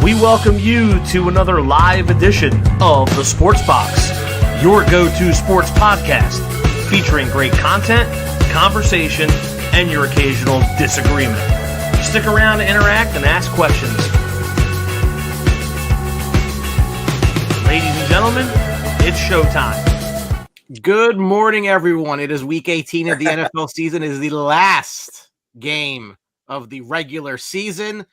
We welcome you to another live edition of The Sports Box, your go-to sports podcast featuring great content, conversation, and your occasional disagreement. Stick around to interact and ask questions. Ladies and gentlemen, it's showtime. Good morning, everyone. It is week 18 of the NFL season. It is the last game of the regular season.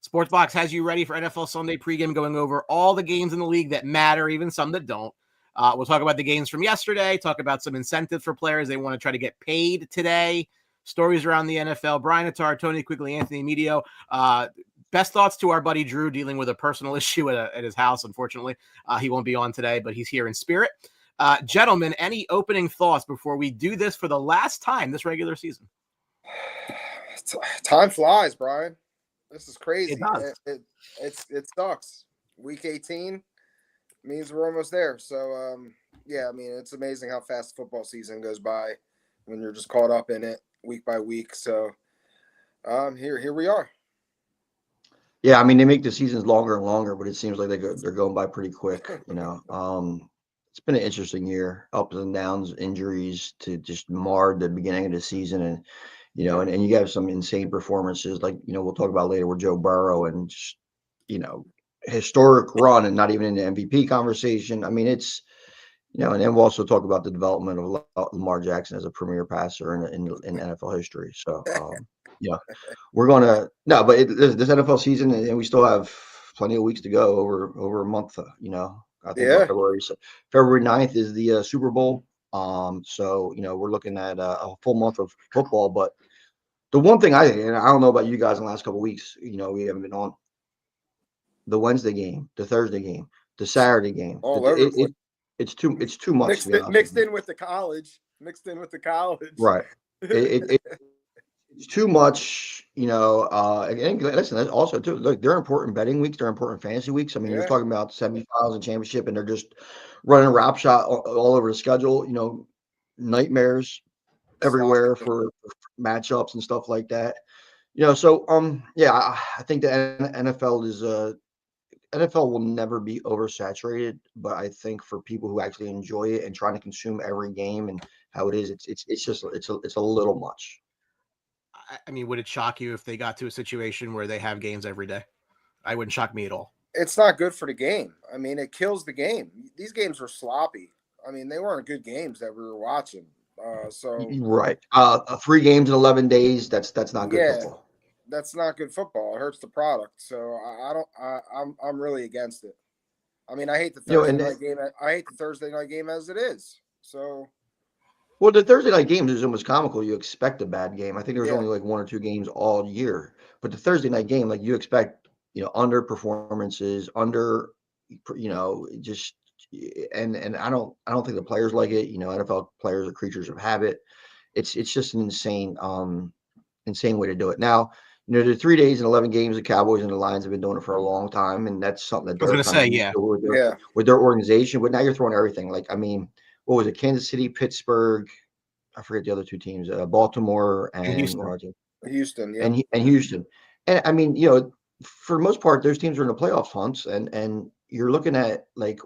Sportsbox has you ready for NFL Sunday pregame, going over all the games in the league that matter, even some that don't. We'll talk about the games from yesterday, talk about some incentives for players they want to try to get paid today, stories around the NFL. Brian Attar, Tony Quigley, Anthony Medio. Best thoughts to our buddy Drew dealing with a personal issue at his house. Unfortunately, he won't be on today, but he's here in spirit. Gentlemen, any opening thoughts before we do this for the last time this regular season? Time flies, Brian. This is crazy. It does. It sucks. Week 18 means we're almost there. So, yeah, I mean, it's amazing how fast football season goes by when you're just caught up in it week by week. So, here we are. Yeah, I mean, they make the seasons longer and longer, but it seems like they're going by pretty quick. You know, it's been an interesting year, ups and downs, injuries to just mar the beginning of the season, and you know, and you have some insane performances, like, you know, we'll talk about later with Joe Burrow and just, you know, historic run and not even in the MVP conversation. I mean, it's, you know, and then we'll also talk about the development of Lamar Jackson as a premier passer in NFL history. So, yeah, we're going to, no, but this NFL season, and we still have plenty of weeks to go, over a month, you know, I think February 9th is the Super Bowl. So, you know, we're looking at a full month of football, but the one thing and I don't know about you guys in the last couple of weeks, you know, we haven't been on the Wednesday game, the Thursday game, the Saturday game. It's too much. Mixed in with the college. Right. It's too much, you know. And listen, that's also too. Look, they're important betting weeks. They're important fantasy weeks. I mean, you're talking about semifinals and championship, and they're just running a rap shot all over the schedule. You know, nightmares everywhere for matchups and stuff like that. You know, so yeah, I think the NFL will never be oversaturated, but I think for people who actually enjoy it and trying to consume every game and how it is, it's a little much. I mean, would it shock you if they got to a situation where they have games every day? I wouldn't shock me at all. It's not good for the game. I mean, it kills the game. These games were sloppy. I mean, they weren't good games that we were watching. Right. 3 games in 11 days. That's not good football. That's not good football. It hurts the product. So I'm really against it. I mean, I hate the Thursday night game. I hate the Thursday night game as it is. So. Well, the Thursday night games is almost comical. You expect a bad game. I think there's only like 1 or 2 games all year, but the Thursday night game, like, you expect, you know, under performances, you know, just. And I don't think the players like it. You know, NFL players are creatures of habit. It's just an insane way to do it. Now, you know, the 3 days and 11 games, the Cowboys and the Lions have been doing it for a long time, and that's something that I was going to say, with their organization. But now you're throwing everything. Like, I mean, what was it? Kansas City, Pittsburgh. I forget the other 2 teams. Baltimore and Houston. Yeah. And Houston. And I mean, you know, for the most part, those teams are in the playoff hunts, and you're looking at like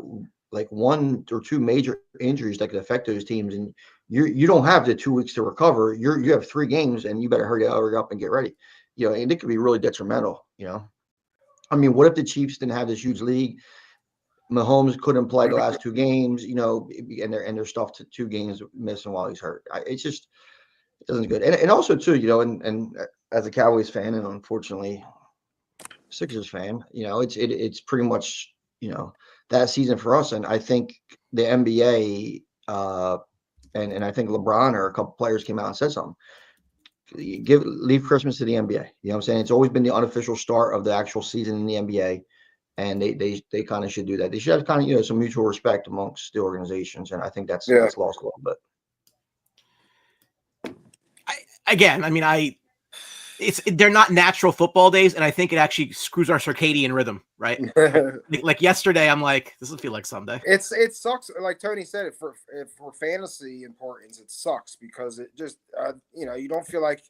1 or 2 major injuries that could affect those teams, and you don't have the 2 weeks to recover. You have 3 games, and you better hurry up and get ready. You know, and it could be really detrimental. You know, I mean, what if the Chiefs didn't have this huge league? Mahomes couldn't play the last 2 games. You know, and they're stuffed to 2 games missing while he's hurt. It doesn't good. And also too, you know, and as a Cowboys fan, and unfortunately Sixers fan, you know, it's pretty much, you know, that season for us. And I think the NBA and I think LeBron or a couple players came out and said something. Leave Christmas to the NBA. You know what I'm saying? It's always been the unofficial start of the actual season in the NBA, and they kind of should do that. They should have kind of, you know, some mutual respect amongst the organizations, and I think that's lost a little bit. They're not natural football days, and I think it actually screws our circadian rhythm, right? like yesterday, I'm like, this will feel like Sunday. It sucks. Like Tony said, for fantasy importance, it sucks because it just you know, you don't feel like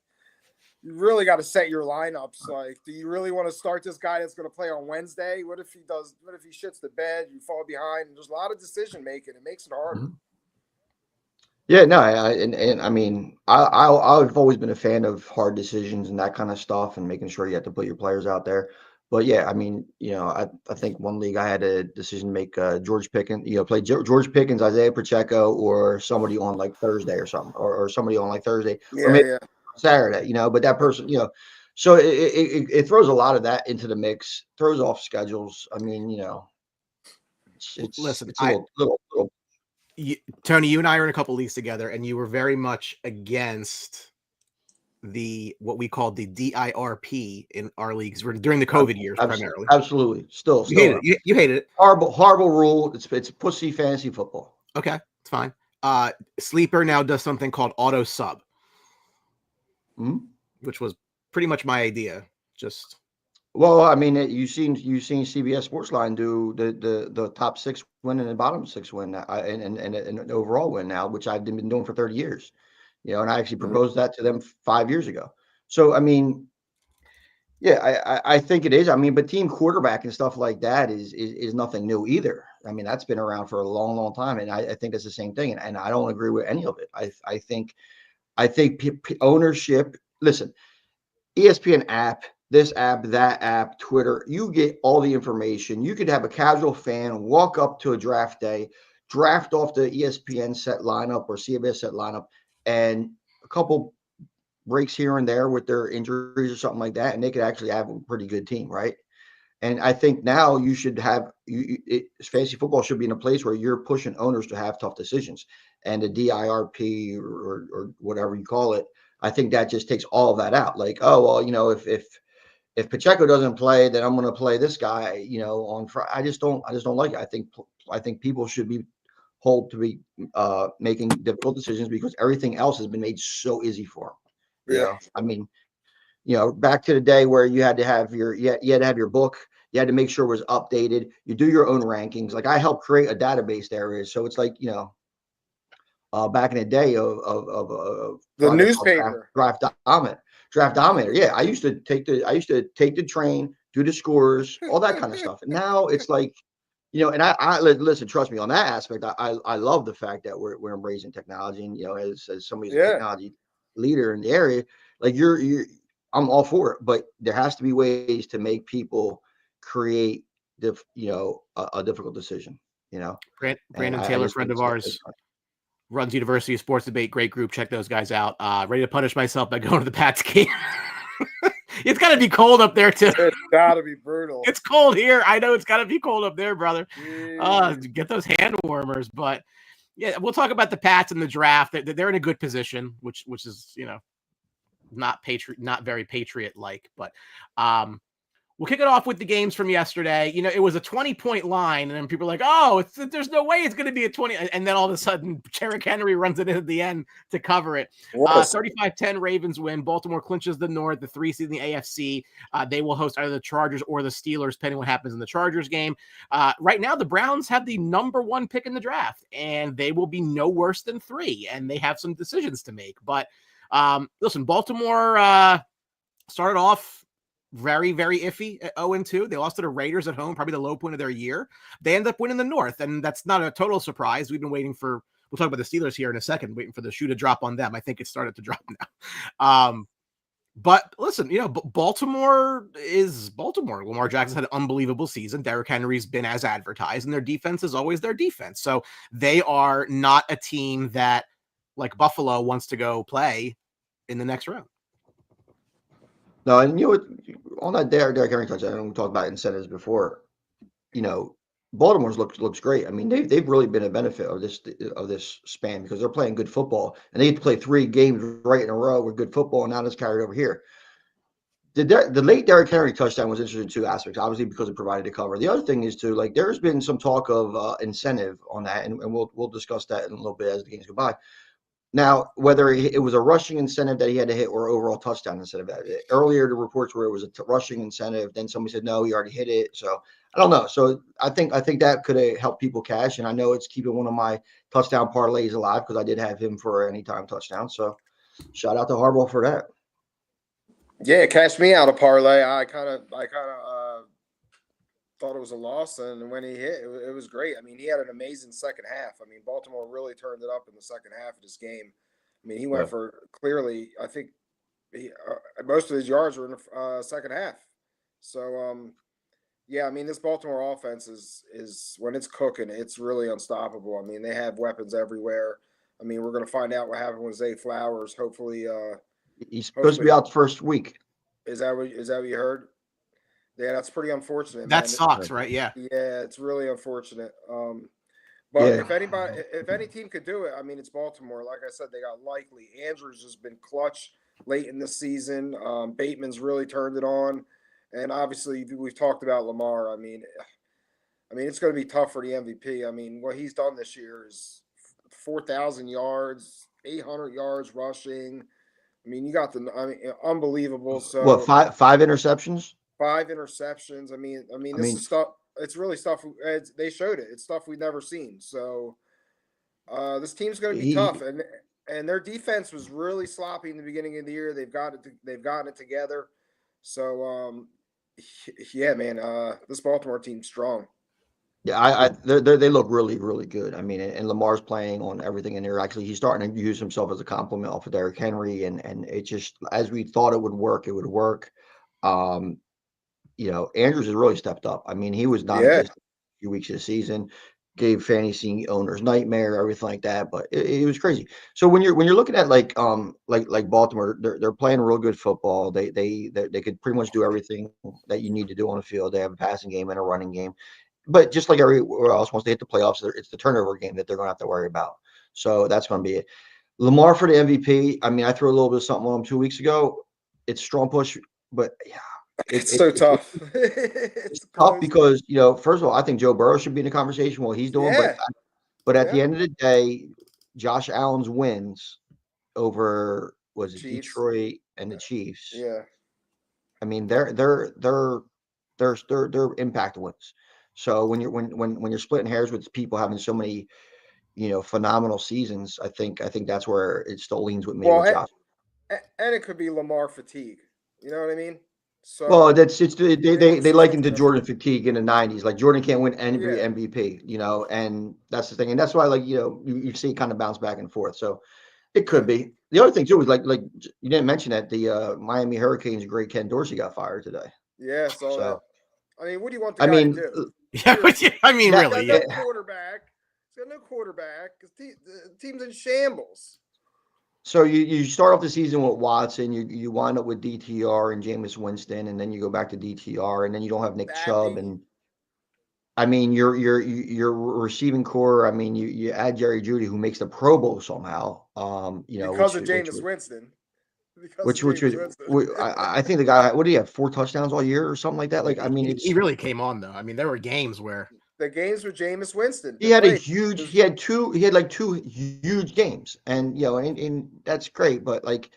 you really got to set your lineups. Like, do you really want to start this guy that's going to play on Wednesday? What if he shits the bed? You fall behind. And there's a lot of decision making. It makes it harder. Mm-hmm. Yeah, no, and I mean, I've always been a fan of hard decisions and that kind of stuff, and making sure you have to put your players out there. But yeah, I mean, I think one league I had a decision to make. George Pickens, play George Pickens, Isaiah Pacheco, or somebody on like Thursday or something, or somebody on like Thursday, or maybe Saturday. But that person, so it throws a lot of that into the mix, throws off schedules. I mean, Listen, it's a little. Tony, you and I are in a couple leagues together, and you were very much against what we called the DIRP in our leagues during the COVID years, primarily. Absolutely, still hated it. You hated it. Horrible rule. It's pussy fantasy football. Okay, it's fine. Sleeper now does something called auto sub, which was pretty much my idea. Well, I mean, you've seen CBS Sportsline do the top 6 win and the bottom 6 win, and overall win now, which I've been doing for 30 years. And I actually proposed that to them 5 years ago. So I mean, yeah, I think it is. I mean, but team quarterback and stuff like that is nothing new either. I mean, that's been around for a long, long time, and I think it's the same thing. And I don't agree with any of it. I think ownership. Listen, ESPN app. This app, that app, Twitter, you get all the information. You could have a casual fan walk up to a draft day, draft off the ESPN set lineup or CBS set lineup, and a couple breaks here and there with their injuries or something like that, and they could actually have a pretty good team, right? And I think now you should have fantasy football should be in a place where you're pushing owners to have tough decisions. And the DIRP or whatever you call it, I think that just takes all of that out. Like, oh well, if Pacheco doesn't play, then I'm going to play this guy, on Friday. I just don't like it. I think people should be told to be making difficult decisions because everything else has been made so easy for them. Yeah. I mean, back to the day where you had to have your book, you had to make sure it was updated. You do your own rankings. Like I helped create a database there, so it's like back in the day of the newspaper Draft Dominator. Yeah, I used to take the train, do the scores, all that kind of stuff. And now it's like, and I listen, trust me on that aspect. I love the fact that we're embracing technology, and as somebody's a technology leader in the area, like I'm all for it. But there has to be ways to make people create a difficult decision. Brandon Taylor, friend of ours, runs University of Sports Debate. Great group. Check those guys out. Ready to punish myself by going to the Pats game. It's got to be cold up there, too. It's got to be brutal. It's cold here. I know it's got to be cold up there, brother. Get those hand warmers. But, yeah, we'll talk about the Pats and the draft. They're in a good position, which is, not very Patriot-like. But we'll kick it off with the games from yesterday. It was a 20-point line, and then people are like, oh, there's no way it's going to be a 20. And then all of a sudden, Derrick Henry runs it in at the end to cover it. 35-10 Ravens win. Baltimore clinches the North, the 3 seed in the AFC. They will host either the Chargers or the Steelers, depending what happens in the Chargers game. Right now, the Browns have the number 1 pick in the draft, and they will be no worse than 3, and they have some decisions to make. But listen, Baltimore started off very, very iffy at 0-2. They lost to the Raiders at home, probably the low point of their year. They end up winning the North, and that's not a total surprise. We've been waiting we'll talk about the Steelers here in a second, waiting for the shoe to drop on them. I think it started to drop now. But listen, Baltimore is Baltimore. Lamar Jackson's had an unbelievable season. Derrick Henry's been as advertised, and their defense is always their defense. So they are not a team that, like Buffalo, wants to go play in the next round. No, and on that Derrick Henry touch, I know we talked about incentives before. Baltimore's looks great. I mean, they've really been a benefit of this span because they're playing good football, and they get to play 3 games right in a row with good football, and now it's carried over here. The late Derrick Henry touchdown was interesting in 2 aspects, obviously because it provided a cover. The other thing is too, like there's been some talk of incentive on that, and we'll discuss that in a little bit as the games go by. Now, whether it was a rushing incentive that he had to hit or overall touchdown incentive, earlier the reports where it was a rushing incentive, then somebody said no, he already hit it. So I don't know. So I think that could have helped people cash, and I know it's keeping one of my touchdown parlays alive because I did have him for an anytime touchdown. So shout out to Harbaugh for that. Yeah, cash me out a parlay. I kind of thought it was a loss, and when he hit, it was great. I mean, he had an amazing second half. I mean, Baltimore really turned it up in the second half of this game. I mean, he went Right. for clearly. I think most of his yards were in the second half. So, yeah, I mean, this Baltimore offense is when it's cooking, it's really unstoppable. I mean, they have weapons everywhere. I mean, we're going to find out what happened with Zay Flowers. He's supposed to Hopefully, be out the first week. is that what you heard? Yeah, that's pretty unfortunate, That man. sucks, right? Yeah. Yeah, it's really unfortunate. But Yeah. if any team could do it, I mean, it's Baltimore. Like I said, they got Likely. Andrews has been clutch late in the season. Bateman's really turned it on, and obviously we've talked about Lamar. I mean, it's going to be tough for the MVP. I mean, what he's done this year is 4,000 yards, 800 yards rushing. I mean, unbelievable. What, So five interceptions? 5 interceptions. I mean, I this mean, is stuff. It's really stuff. They showed it. It's stuff we've never seen. So this team's going to be tough, he and their defense was really sloppy in the beginning of the year. They've gotten it together. So yeah, man. This Baltimore team's strong. yeah, they look really, really good. I mean, and Lamar's playing on everything in there. Actually, he's starting to use himself as a compliment off of Derrick Henry, and it just as we thought it would work, it would work. Um, Andrews has really stepped up. I mean, he was Yeah, non-existent a few weeks of the season, gave fantasy owners nightmare, everything like that. But it was crazy. So when you're looking at like Baltimore, they're playing real good football. They could pretty much do everything that you need to do on the field. They have a passing game and a running game. But just like everywhere else, once they hit the playoffs, it's the turnover game that they're going to have to worry about. So that's going to be it. Lamar for the MVP. I mean, I threw a little bit of something on him 2 weeks ago. It's strong push, but yeah, it, it's it, so it, tough. it's It's tough crazy. because first of all, I think Joe Burrow should be in the conversation what he's doing, but Yeah, at the yeah. end of the day, Josh Allen's wins over was it Chiefs. Detroit and the Chiefs. Yeah, I mean, they're impact wins. So when you're splitting hairs with people having so many phenomenal seasons, I think that's where it still leans with me well, with Josh. and it could be Lamar fatigue. You know what I mean? Well, So that's it's they they they want to they see likened something to different. Jordan fatigue in the '90s. Like Jordan can't win every Yeah, MVP, and that's the thing, and that's why you see it kind of bounce back and forth. So it could yeah, be. The other thing too is like you didn't mention that the Miami Hurricanes great Ken Dorsey got fired today. yeah. So that. So I mean, what do you want the I guy to mean, do? Yeah, Seriously, I mean, that he's really, got yeah. no quarterback. He's got no quarterback. The team's in shambles. so you start off the season with Watson, you wind up with DTR and Jameis Winston, and then you go back to DTR, and then you don't have Nick Chubb, Sappy and I mean your receiving core. I mean you add Jerry Judy who makes the Pro Bowl somehow. because of Jameis Winston. Because of which Jameis was Winston. I think the guy, what do you have, 4 touchdowns all year or something like that? Like I mean He it's really came on though. I mean, there were games where The games with Jameis Winston he that had a played. huge Because he had like two huge games, and and that's great, but like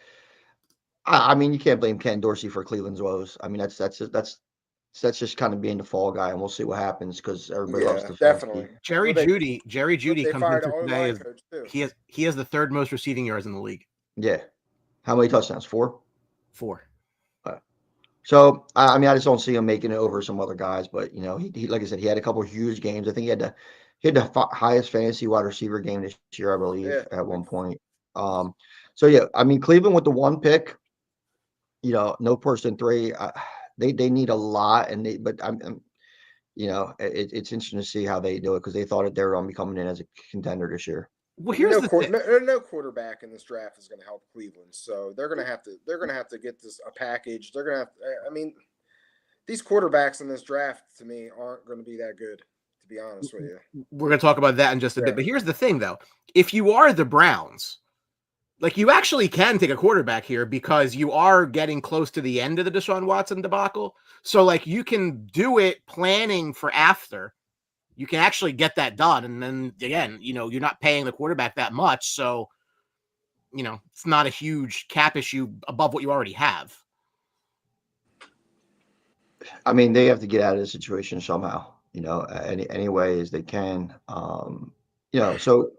I mean, you can't blame Ken Dorsey for Cleveland's woes. I mean, that's just kind of being the fall guy, and we'll see what happens because everybody loves yeah, Stefanski. definitely. Well, they Jerry but Judy they comes fired in an for O today line is coach too. he has the third most receiving yards in the league. Yeah, how many touchdowns? 4. 4. So I mean, I just don't see him making it over some other guys. But he like I said, he had a couple of huge games. I think he had the highest fantasy wide receiver game this year, I Yeah, believe, at like one point. So yeah, I mean, Cleveland with the 1 pick, no person 3. They need a lot, and but it's interesting to see how they do it because they thought that they were going to be coming in as a contender this year. Well, here's the thing. no quarterback in this draft is going to help Cleveland. So they're gonna have to get this a package. They're gonna have. I mean, these quarterbacks in this draft to me aren't going to be that good. To be honest with you. We're going to talk about that in just a bit. Yeah. But here's the thing, though. If you are the Browns, like you actually can take a quarterback here because you are getting close to the end of the Deshaun Watson debacle. So like you can do it planning for after. You can actually get that done. And then again, you're not paying the quarterback that much. So, it's not a huge cap issue above what you already have. I mean, they have to get out of the situation somehow, any way as they can. So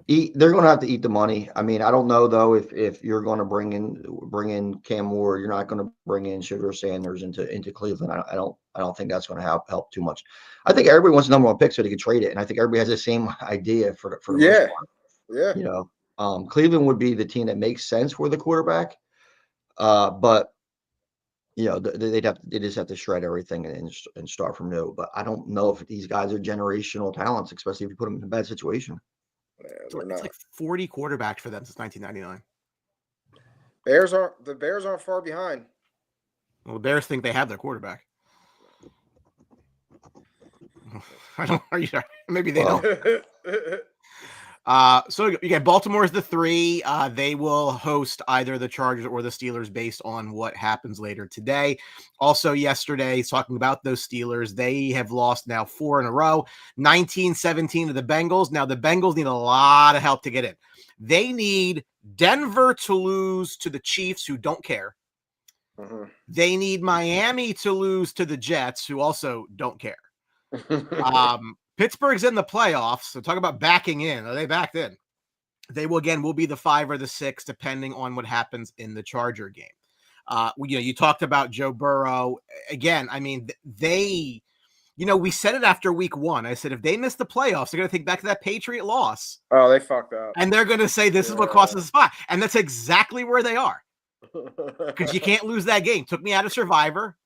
They're going to have to eat the money. I mean, I don't know though if you're going to bring in Cam Ward, you're not going to bring in Shedeur Sanders into Cleveland. I don't think that's going to help too much. I think everybody wants the number one pick so they can trade it, and I think everybody has the same idea for the most Yeah, part. yeah. You know, Cleveland would be the team that makes sense for the quarterback, but you know they just have to shred everything and start from new. But I don't know if these guys are generational talents, especially if you put them in a bad situation. Yeah, So they're it's not. like 40 quarterbacks for them since 1999. The Bears aren't far behind. Well, the Bears think they have their quarterback. I don't. Are you sure? Maybe they don't. So you get Baltimore is the 3. They will host either the Chargers or the Steelers based on what happens later today. Also, yesterday, talking about those Steelers, they have lost now 4 in a row, 19-17 to the Bengals. Now, the Bengals need a lot of help to get in. They need Denver to lose to the Chiefs, who don't care. They need Miami to lose to the Jets, who also don't care. Pittsburgh's in the playoffs, so talk about backing in. Are they backed in? They will be the 5 or the 6, depending on what happens in the Charger game. You talked about Joe Burrow again. I mean, we said it after week 1. I said if they miss the playoffs, they're going to think back to that Patriot loss. Oh, they fucked up, and they're going to say this is what cost us a spot, and that's exactly where they are. Because you can't lose that game. Took me out of Survivor.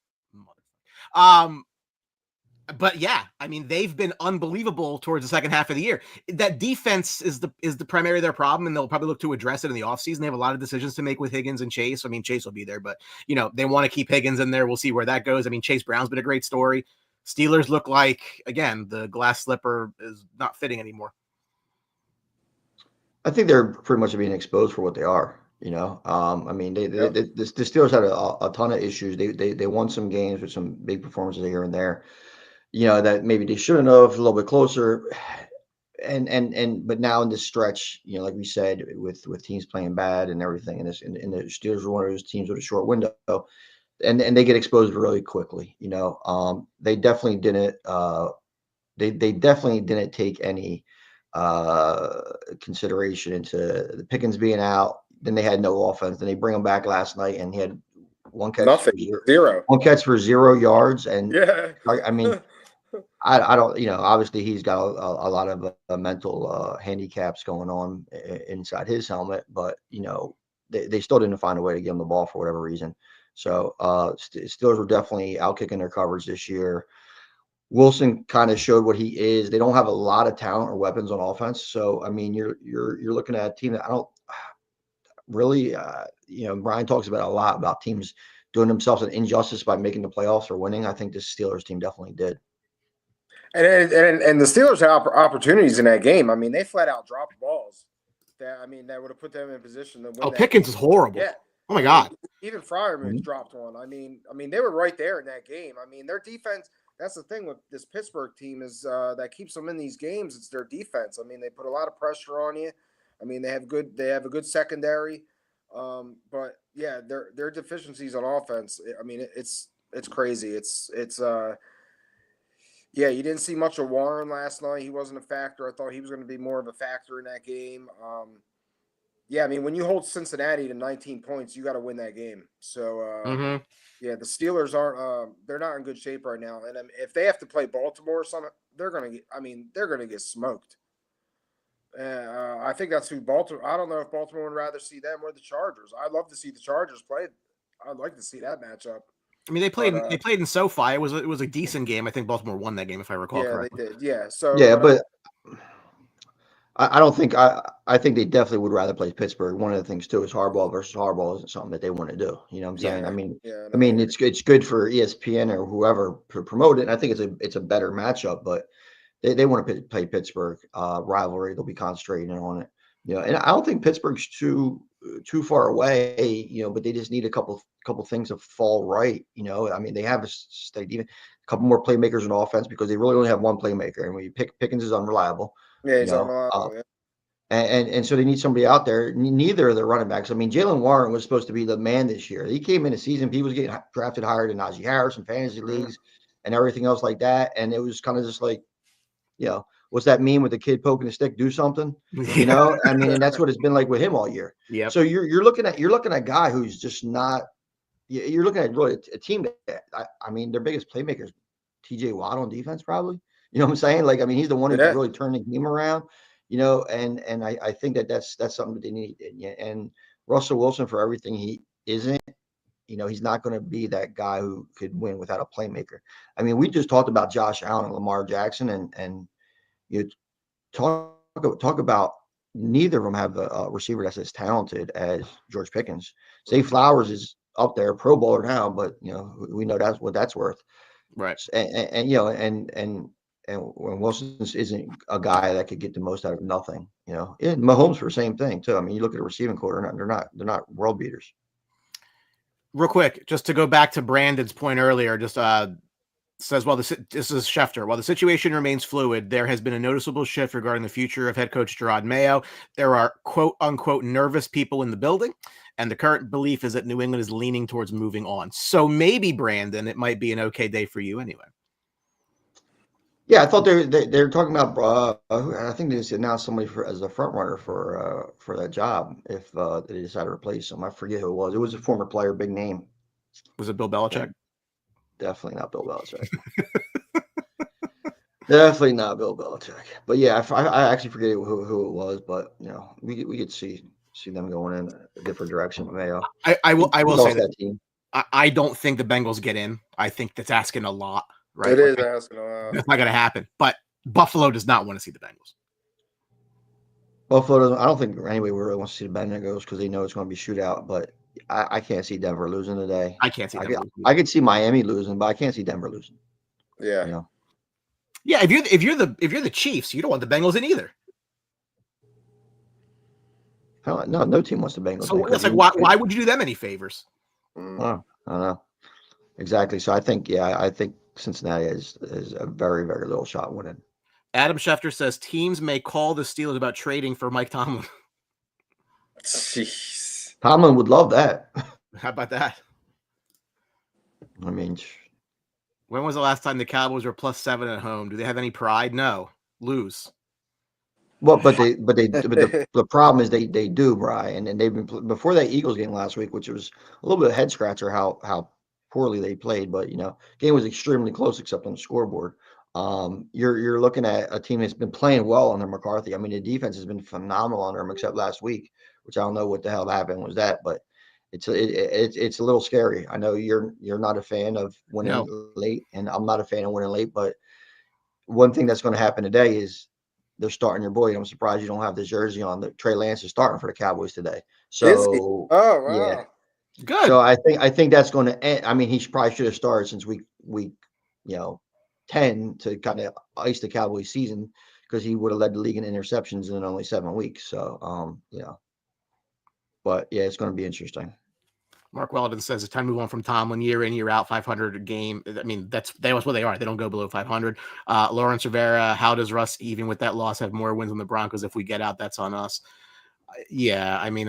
But yeah, I mean, they've been unbelievable towards the second half of the year. That defense is the primary of their problem, and they'll probably look to address it in the offseason. They have a lot of decisions to make with Higgins and Chase. I mean, Chase will be there, but they want to keep Higgins in there. We'll see where that goes. I mean, Chase Brown's been a great story. Steelers look like, again, the glass slipper is not fitting anymore. I think they're pretty much being exposed for what they are. I mean, the Steelers had a ton of issues. They won some games with some big performances here and there. That maybe they shouldn't have, a little bit closer. But now in this stretch, like we said, with teams playing bad and everything, and the Steelers were one of those teams with a short window, and they get exposed really quickly. They definitely didn't. They definitely didn't take any consideration into the Pickens being out. Then they had no offense. Then they bring him back last night, and he had one catch for zero. One catch for 0 yards, and yeah, I mean. I don't, obviously he's got a lot of mental handicaps going on inside his helmet, but, they still didn't find a way to give him the ball for whatever reason. So Steelers were definitely outkicking their coverage this year. Wilson kind of showed what he is. They don't have a lot of talent or weapons on offense. So, I mean, you're looking at a team that I don't really, Brian talks about a lot about teams doing themselves an injustice by making the playoffs or winning. I think this Steelers team definitely did. And the Steelers had opportunities in that game. I mean, they flat out dropped balls that would have put them in position to win. Oh, Pickens is horrible. Yeah. Oh my God. Even Freiermuth dropped one. I mean, they were right there in that game. I mean, their defense. That's the thing with this Pittsburgh team is that keeps them in these games. It's their defense. I mean, they put a lot of pressure on you. I mean, they have a good secondary. But yeah, their deficiencies on offense. I mean, it's crazy. Yeah, you didn't see much of Warren last night. He wasn't a factor. I thought he was going to be more of a factor in that game. Yeah, I mean, when you hold Cincinnati to 19 points, you got to win that game. So, yeah, the Steelers aren't. They're not in good shape right now. And if they have to play Baltimore or something, they're going to get smoked. I think that's who Baltimore. I don't know if Baltimore would rather see them or the Chargers. I'd love to see the Chargers play. I'd like to see that matchup. I mean, they played in SoFi. It was a decent game. I think Baltimore won that game, if I recall correctly. Yeah, they did. Yeah. So yeah, but I don't think I think they definitely would rather play Pittsburgh. One of the things too is Harbaugh versus Harbaugh isn't something that they want to do. You know what I'm saying? Yeah, I mean, it's good for ESPN or whoever to promote it. I think it's a better matchup, but they want to play Pittsburgh rivalry. They'll be concentrating on it. And I don't think Pittsburgh's too far away. But they just need a couple things to fall right. I mean, they have a steady defense, a couple more playmakers in offense because they really only have one playmaker. And when you Pickens is unreliable. Yeah, he's unreliable. And so they need somebody out there. Neither of the running backs. I mean, Jalen Warren was supposed to be the man this year. He came in a season. He was getting drafted higher than Najee Harris in fantasy leagues and everything else like that. And it was kind of just like, well, what's that meme with the kid poking the stick? Do something, you know. I mean, and that's what it's been like with him all year. Yep. So you're looking at a guy who's just not. You're looking at really a team that I mean, their biggest playmaker is T.J. Watt on defense, probably. You know what I'm saying? Like, I mean, he's the one who can really turn the game around. You know, and I think that's something that they need. And Russell Wilson, for everything he isn't, you know, he's not going to be that guy who could win without a playmaker. I mean, we just talked about Josh Allen and Lamar Jackson, and you talk about neither of them have a receiver that's as talented as George Pickens. Zay Flowers is up there, Pro Bowler now, but you know, we know that's what that's worth. Right. And you know, and Wilson isn't a guy that could get the most out of nothing. You know, and Mahomes for the same thing too. I mean, you look at a receiving quarter, they're not world beaters. Real quick, just to go back to Brandon's point earlier, just says, this is Schefter. While the situation remains fluid, there has been a noticeable shift regarding the future of head coach Gerard Mayo. There are quote unquote nervous people in the building, and the current belief is that New England is leaning towards moving on. So maybe, Brandon, it might be an okay day for you anyway. Yeah, I thought they're talking about. I think they just announced somebody as a front runner for that job if they decide to replace him. I forget who it was. It was a former player, big name. Was it Bill Belichick? Yeah, definitely not Bill Belichick. Definitely not Bill Belichick. But yeah, I actually forget who it was. But you know, we could see them going in a different direction with Mayo. I will say that team. I don't think the Bengals get in. I think that's asking a lot. Right? It is asking a lot. That's not going to happen. But Buffalo does not want to see the Bengals. Buffalo doesn't. I don't think anybody really wants to see the Bengals because they know it's going to be shootout. But I can't see Denver losing today. I can't see Denver losing. I could see Miami losing, but I can't see Denver losing. Yeah. You know? Yeah, if you're the Chiefs, you don't want the Bengals in either. No team wants the Bengals. So it's like why would you do them any favors? I don't know. Exactly. So I think Cincinnati is a very, very little shot winning. Adam Schefter says teams may call the Steelers about trading for Mike Tomlin. Jeez. Tomlin would love that. How about that? I mean, when was the last time the Cowboys were +7 at home? Do they have any pride? No. Lose. Well, but the problem is they do, Brian, and they've been before that Eagles game last week, which was a little bit of a head scratcher how poorly they played, but you know, game was extremely close except on the scoreboard. You're looking at a team that's been playing well under McCarthy. I mean, the defense has been phenomenal under him except last week, which I don't know what the hell happened was that, but it's a little scary. I know you're not a fan of winning late, and I'm not a fan of winning late, but one thing that's going to happen today is they're starting your boy. I'm surprised you don't have the jersey on. Trey Lance is starting for the Cowboys today. So, oh wow, yeah. Good. So I think that's going to end. I mean, he probably should have started since week 10 to kind of ice the Cowboys season because he would have led the league in interceptions in only 7 weeks. So but yeah, it's going to be interesting. Mark Weldon says it's time to move on from Tomlin year in, year out, 500 a game. I mean, that's what they are. They don't go below 500. Lawrence Rivera, how does Russ, even with that loss, have more wins than the Broncos? If we get out, that's on us. Yeah, I mean,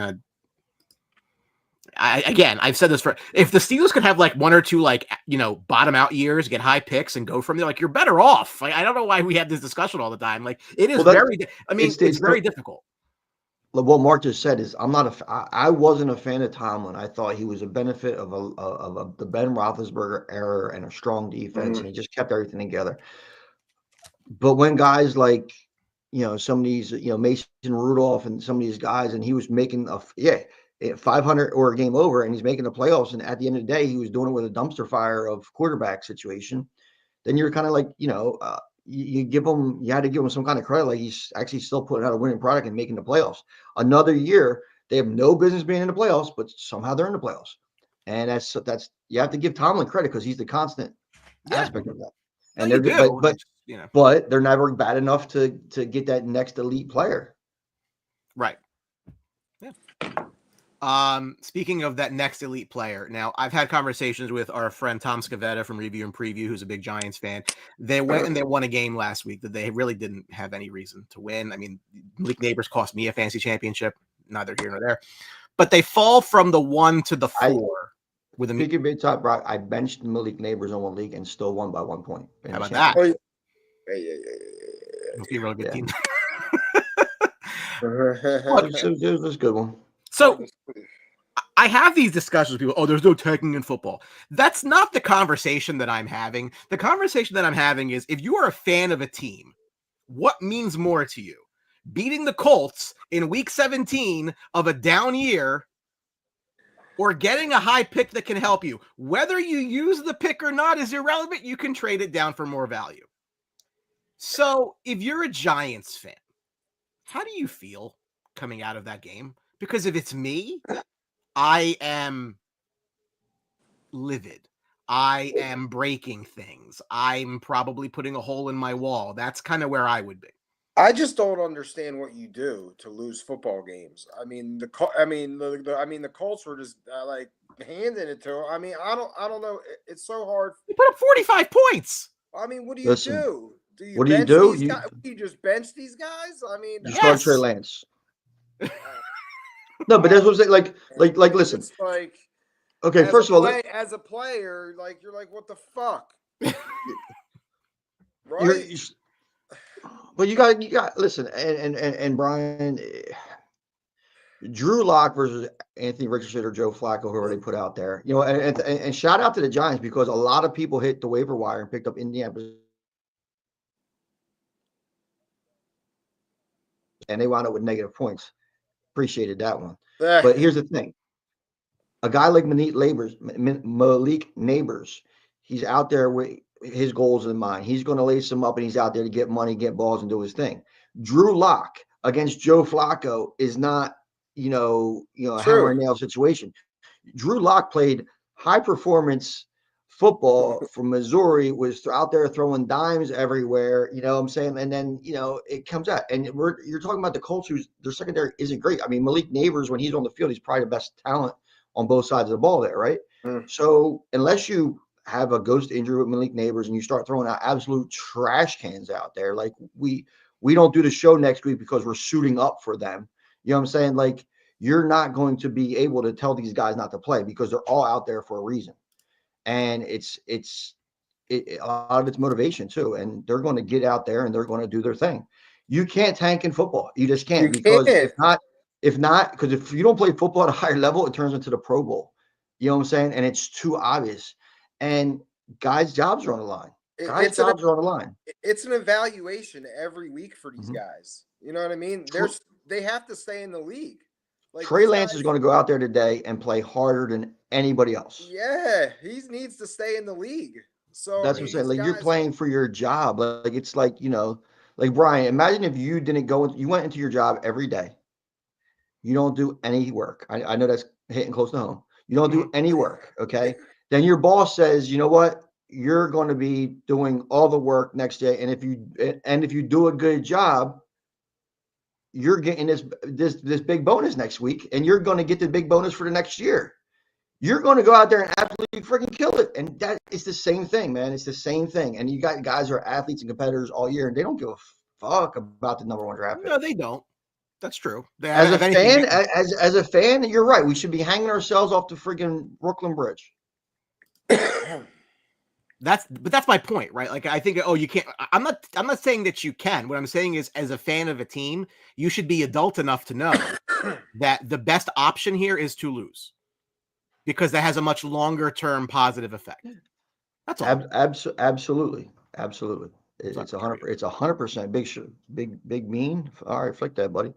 I've said this if the Steelers could have like one or two, bottom out years, get high picks and go from there, like you're better off. Like, I don't know why we have this discussion all the time. Like it is it's very difficult. What Mark just said is I wasn't a fan of Tomlin. I thought he was a benefit of the Ben Roethlisberger era and a strong defense, and he just kept everything together. But when guys like, some of these, Mason Rudolph and some of these guys, and he was making 500 or a game over, and he's making the playoffs, and at the end of the day, he was doing it with a dumpster fire of quarterback situation. Then you're kind of like, you had to give him some kind of credit. Like he's actually still putting out a winning product and making the playoffs. Another year, they have no business being in the playoffs, but somehow they're in the playoffs. And that's you have to give Tomlin credit because he's the constant aspect of that. And but they're never bad enough to get that next elite player. Right. Yeah. Speaking of that next elite player, now I've had conversations with our friend Tom Scavetta from Review and Preview, who's a big Giants fan. They went and they won a game last week that they really didn't have any reason to win. I mean, Malik Neighbors cost me a fantasy championship, neither here nor there. But they fall from the 1 to the 4 with a big top. Brock, I benched Malik Neighbors on one league and still won by 1 point. How about that? Must be a really good team. It was a good one. So I have these discussions with people. Oh, there's no tanking in football. That's not the conversation that I'm having. The conversation that I'm having is if you are a fan of a team, what means more to you? Beating the Colts in week 17 of a down year or getting a high pick that can help you? Whether you use the pick or not is irrelevant. You can trade it down for more value. So if you're a Giants fan, how do you feel coming out of that game? Because if it's me, I am livid. I am breaking things. I'm probably putting a hole in my wall. That's kind of where I would be. I just don't understand what you do to lose football games. I mean, the Colts were just like handing it to them. I mean, I don't know. It's so hard. You put up 45 points. I mean, what do you do? What do you do? You just bench these guys? I mean, you start Trey Lance. No, but that's what I'm saying. Like, listen. It's like, okay, first of all, as a player, like you're like, what the fuck, right? But you got listen, and Brian, Drew Lock versus Anthony Richardson or Joe Flacco, whoever they put out there, and shout out to the Giants because a lot of people hit the waiver wire and picked up Indianapolis. And they wound up with negative points. Appreciated that one. But here's the thing. A guy like Malik Neighbors, he's out there with his goals in mind. He's going to lace them up, and he's out there to get money, get balls, and do his thing. Drew Lock against Joe Flacco is not, a hammer and nail situation. Drew Lock played high-performance football from Missouri, was out there throwing dimes everywhere, you know what I'm saying? And then, it comes out. And you're talking about the Colts, whose their secondary isn't great. I mean, Malik Neighbors, when he's on the field, he's probably the best talent on both sides of the ball there, right? So unless you have a ghost injury with Malik Neighbors and you start throwing out absolute trash cans out there, like we don't do the show next week because we're suiting up for them. You know what I'm saying? Like, you're not going to be able to tell these guys not to play because they're all out there for a reason. And it's a lot of it's motivation too. And they're going to get out there and they're going to do their thing. You can't tank in football. You just can't, because if you don't play football at a higher level, it turns into the Pro Bowl. You know what I'm saying? And it's too obvious. And guys' jobs are on the line. Guys' jobs are on the line. It's an evaluation every week for these guys. You know what I mean? They have to stay in the league. Like, Trey Lance is going to go out there today and play harder than anybody else. Yeah, he needs to stay in the league. So that's what I'm saying. Like, you're playing for your job. Like, it's like, like Brian, imagine if you didn't you went into your job every day. You don't do any work. I know that's hitting close to home. You don't do any work. Okay. Then your boss says, you know what? You're going to be doing all the work next day. And if you do a good job, you're getting this big bonus next week, and you're going to get the big bonus for the next year. You're going to go out there and absolutely freaking kill it. And that is the same thing, man. It's the same thing. And you got guys who are athletes and competitors all year, and they don't give a fuck about the number one draft pick. No, they don't. That's true. As a fan, you're right. We should be hanging ourselves off the freaking Brooklyn Bridge. That's my point, right? Like, I think, you can't. I'm not saying that you can. What I'm saying is, as a fan of a team, you should be adult enough to know that the best option here is to lose, because that has a much longer term positive effect. That's all. Absolutely. It's 100%. Big mean. All right, flick that, buddy.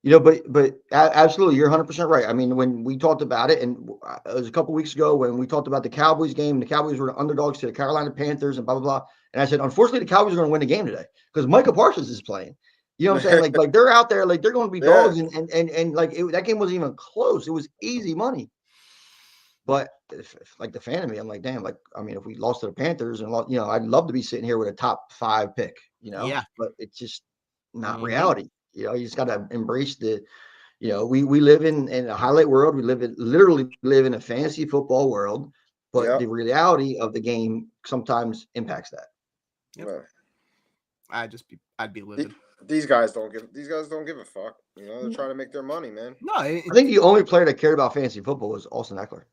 But absolutely, you're 100% right. I mean, when we talked about it, and it was a couple weeks ago when we talked about the Cowboys game, the Cowboys were the underdogs to the Carolina Panthers and blah, blah, blah. And I said, unfortunately, the Cowboys are going to win the game today because Micah Parsons is playing. You know what I'm saying? Like they're out there, like they're going to be dogs, and like that game wasn't even close. It was easy money. But if like the fan of me, I'm like, damn, like, I mean, if we lost to the Panthers and I'd love to be sitting here with a top 5 pick, but it's just not reality. You just got to embrace we live in a highlight world. We literally live in a fantasy football world, but the reality of the game sometimes impacts that. Yep. I'd be livid. These guys don't give a fuck. They're trying to make their money, man. No, I think the only player that cared about fantasy football was Austin Eckler.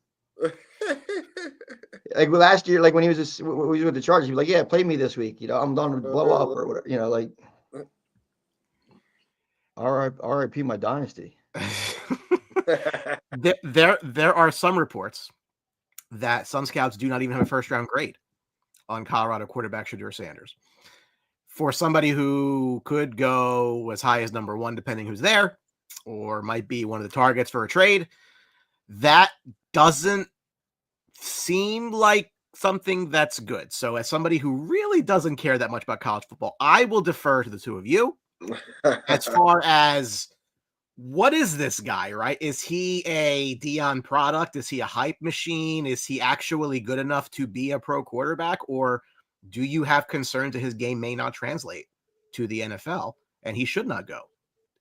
like last year, like when he was with the Chargers, he was like, "Yeah, play me this week. I'm going to blow up or whatever." Like, RIP my dynasty. There are some reports that some scouts do not even have a first round grade on Colorado quarterback Shedeur Sanders. For somebody who could go as high as number 1, depending who's there, or might be one of the targets for a trade, that doesn't seem like something that's good. So as somebody who really doesn't care that much about college football, I will defer to the two of you as far as what is this guy, right? Is he a Deion product? Is he a hype machine? Is he actually good enough to be a pro quarterback? Or do you have concerns that his game may not translate to the NFL and he should not go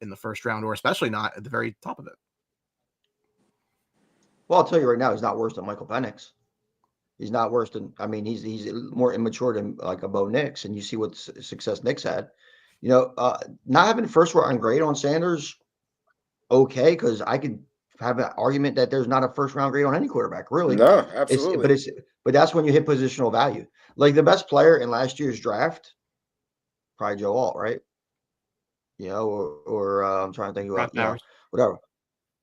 in the first round, or especially not at the very top of it? Well, I'll tell you right now, he's not worse than Michael Penix. He's not worse than, he's more immature than like a Bo Nix, and you see what success Nix had. Not having first round grade on Sanders, okay, because I could have an argument that there's not a first round grade on any quarterback, really. No, absolutely. But that's when you hit positional value. Like the best player in last year's draft, probably Joe Alt, right? Or I'm trying to think who else, whatever.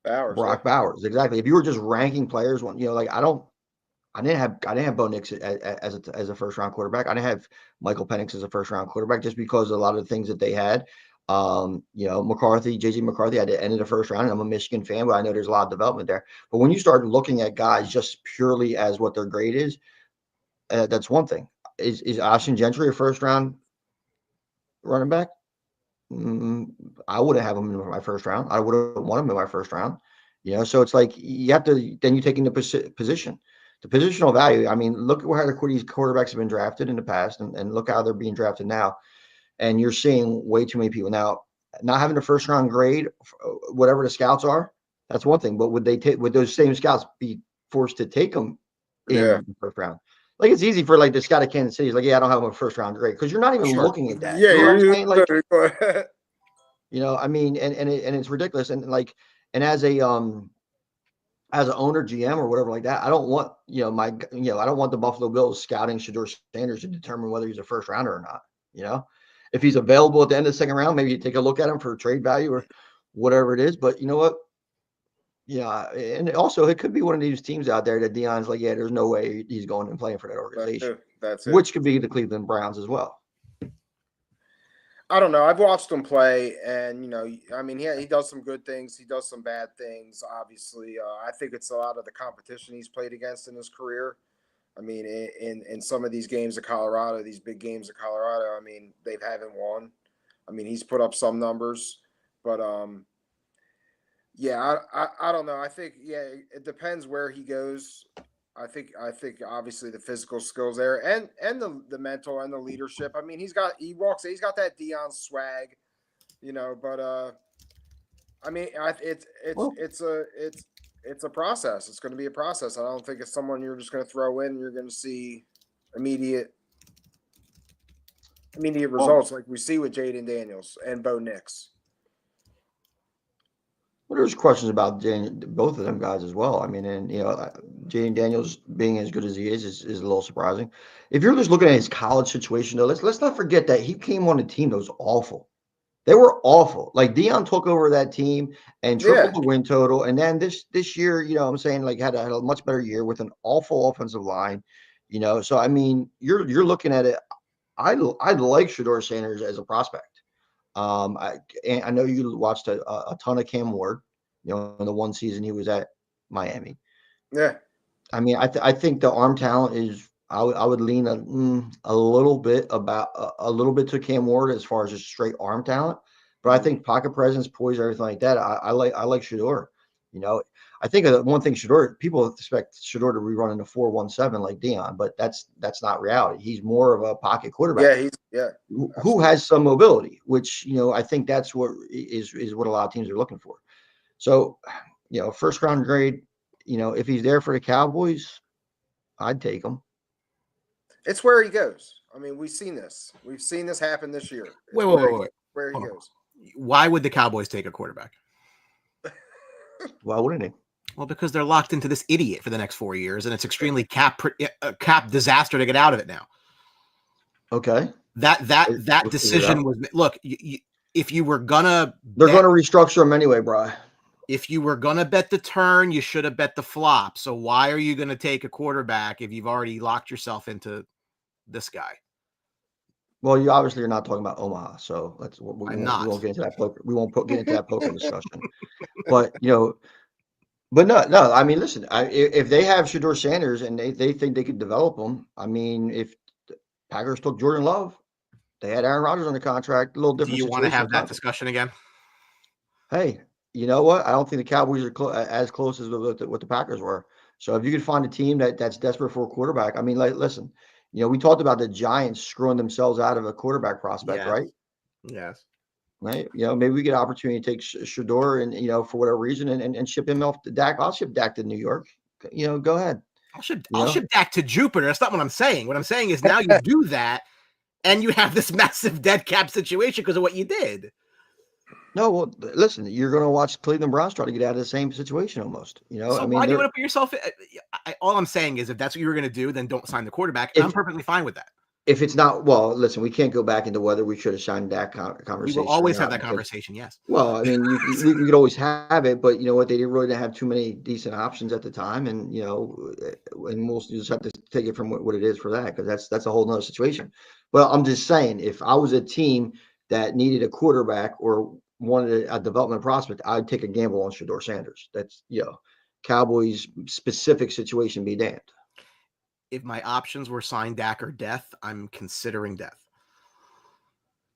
Brock Bowers, exactly. If you were just ranking players, like I didn't have Bo Nix as a first round quarterback. I didn't have Michael Penix as a first round quarterback just because of a lot of the things that they had. McCarthy, JJ McCarthy, I ended the first round. And I'm a Michigan fan, but I know there's a lot of development there. But when you start looking at guys just purely as what their grade is, that's one thing. Is Ashton Gentry a first round running back? I wouldn't have him in my first round. I would have won him in my first round. So it's like you have to then you take into position. The positional value, look at how these quarterbacks have been drafted in the past and look how they're being drafted now. And you're seeing way too many people. Now, not having a first round grade, whatever the scouts are, that's one thing. But would those same scouts be forced to take them in the first round? Like it's easy for like the scout of Kansas City. He's like, yeah, I don't have a first round grade because you're not even looking at that. Yeah, you know what I'm saying? Like, and it's ridiculous. And like, and as an owner, GM, or whatever like that, I don't want I don't want the Buffalo Bills scouting Shedeur Sanders to determine whether he's a first rounder or not. If he's available at the end of the second round, maybe you take a look at him for trade value or whatever it is. But you know what? Yeah, and also it could be one of these teams out there that Deion's like, yeah, there's no way he's going and playing for that organization. That's it. Which could be the Cleveland Browns as well. I don't know. I've watched him play, and he does some good things. He does some bad things. Obviously, I think it's a lot of the competition he's played against in his career. In some of these games of Colorado, these big games of Colorado, they haven't won. He's put up some numbers, but I don't know. I think it depends where he goes. I think obviously the physical skills there and the mental and the leadership. He's got that Deion swag, but it's a process. It's going to be a process. I don't think it's someone you're just going to throw in and you're going to see immediate results like we see with Jaden Daniels and Bo Nix. Well, there's questions about both of them guys as well. Jaden Daniels being as good as he is a little surprising. If you're just looking at his college situation, though, let's not forget that he came on a team that was awful. They were awful. Like Deion took over that team and tripled the win total. And then this year, had a much better year with an awful offensive line. So you're looking at it. I like Shedeur Sanders as a prospect. I know you watched a ton of Cam Ward, in the one season he was at Miami. Yeah. I think the arm talent is, I would lean a little bit to Cam Ward as far as just straight arm talent, but I think pocket presence, poise, everything like that. I like Shedeur. I think one thing people expect Shedeur to be running a 4.17 like Deion, but that's not reality. He's more of a pocket quarterback. Who has some mobility, which I think that's what is what a lot of teams are looking for. So, first round grade, if he's there for the Cowboys, I'd take him. It's where he goes. We've seen this. We've seen this happen this year. Wait. Where he goes. Why would the Cowboys take a quarterback? Why wouldn't he? Well, because they're locked into this idiot for the next 4 years, and it's extremely cap disaster to get out of it now. Okay. That decision was look. If you were gonna, they're going to restructure them anyway, bro. If you were gonna bet the turn, you should have bet the flop. So why are you gonna take a quarterback if you've already locked yourself into this guy? Well, you obviously are not talking about Omaha, so we won't get into that poker. We won't get into that poker discussion. But but no. I mean, listen, if they have Shedeur Sanders and they think they could develop him, I mean, if the Packers took Jordan Love, they had Aaron Rodgers on the contract. A little different. Do you want to have that discussion again? Hey, you know what? I don't think the Cowboys are as close as what the Packers were. So if you could find a team that's desperate for a quarterback, I mean, like, listen, we talked about the Giants screwing themselves out of a quarterback prospect, right? Yes. Right. Maybe we get an opportunity to take Shedeur and, for whatever reason and ship him off to Dak. I'll ship Dak to New York. Go ahead. I'll ship Dak to Jupiter. That's not what I'm saying. What I'm saying is now you do that and you have this massive dead cap situation because of what you did. No, well, listen, you're going to watch Cleveland Browns try to get out of the same situation almost. So I mean, why do you want to put yourself all I'm saying is if that's what you were going to do, then don't sign the quarterback. I'm perfectly fine with that. If it's not, well, listen, we can't go back into whether we should have signed that conversation. We will always have that conversation, yes. Well, I mean, we could always have it, but you know what? They really didn't have too many decent options at the time, and and we'll just have to take it from what it is for that, because that's a whole nother situation. But I'm just saying, if I was a team that needed a quarterback or wanted a development prospect, I'd take a gamble on Shedeur Sanders. That's Cowboys specific situation be damned. If my options were sign Dak or death, I'm considering death.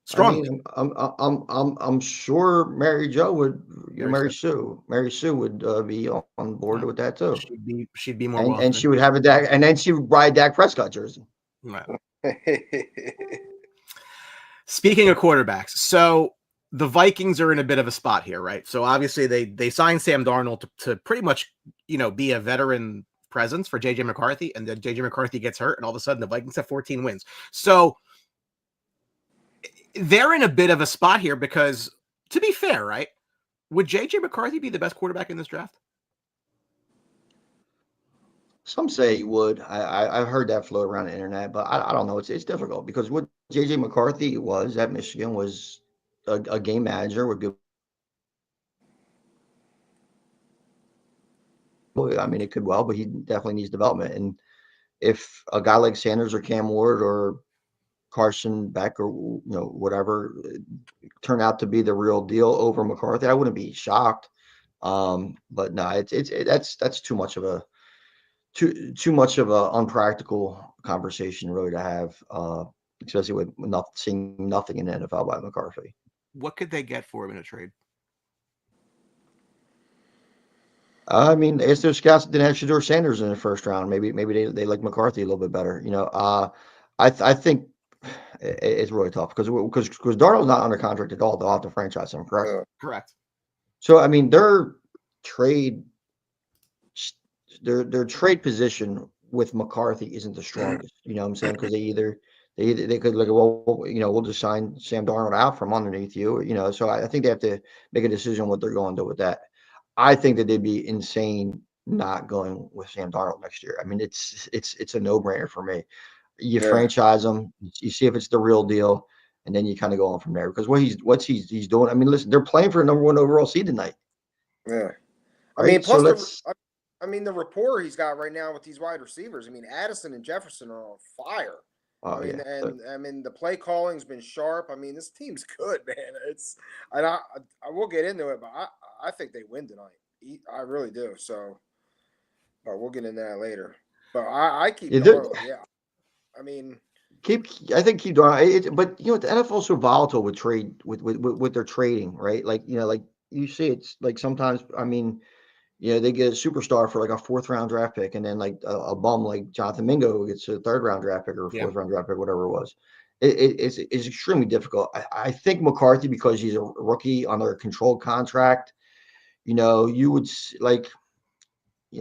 Strongly. I mean, I'm sure Mary Jo would, Mary Sue would be on board with that too. She'd be more welcome. And she would have a Dak, and then she would buy a Dak Prescott jersey. Right. Speaking of quarterbacks, so the Vikings are in a bit of a spot here, right? So obviously they signed Sam Darnold to pretty much, be a veteran presence for JJ McCarthy, and then JJ McCarthy gets hurt, and all of a sudden the Vikings have 14 wins. So they're in a bit of a spot here because, to be fair, right? Would JJ McCarthy be the best quarterback in this draft? Some say he would. I've heard that float around the internet, but I don't know. It's difficult because what JJ McCarthy was at Michigan was a game manager with good. I mean, it could well, but he definitely needs development. And if a guy like Sanders or Cam Ward or Carson Beck or whatever turn out to be the real deal over McCarthy, I wouldn't be shocked. But no, that's too much of a unpractical conversation really to have, especially with seeing nothing in the NFL by McCarthy. What could they get for him in a trade? I mean, if their scouts didn't have Shedeur Sanders in the first round, maybe they like McCarthy a little bit better. I think it's really tough because Darnold's not under contract at all. They'll have to franchise him, correct? Correct. So I mean, their trade position with McCarthy isn't the strongest. You know what I'm saying? Because they could look at, well, we'll just sign Sam Darnold out from underneath you. So I think they have to make a decision what they're going to do with that. I think that they'd be insane not going with Sam Darnold next year. I mean, it's a no-brainer for me. You franchise him, you see if it's the real deal, and then you kind of go on from there. Because what he's doing. I mean, listen, they're playing for a number 1 overall seed tonight. Yeah, I right? mean, plus the rapport he's got right now with these wide receivers. I mean, Addison and Jefferson are on fire. I mean, the play calling's been sharp. I mean, this team's good, man. I will get into it, but I think they win tonight. I really do. So, but we'll get into that later. But I keep Darnold. Yeah, I mean, keep Darnold. But the NFL's so volatile with trade with their trading, right? Like you see, it's like sometimes. I mean, they get a superstar for like a 4th round draft pick, and then like a bum like Jonathan Mingo gets a 3rd round draft pick or a 4th round draft pick, whatever it was. It's extremely difficult. I think McCarthy, because he's a rookie under a controlled contract, you would like,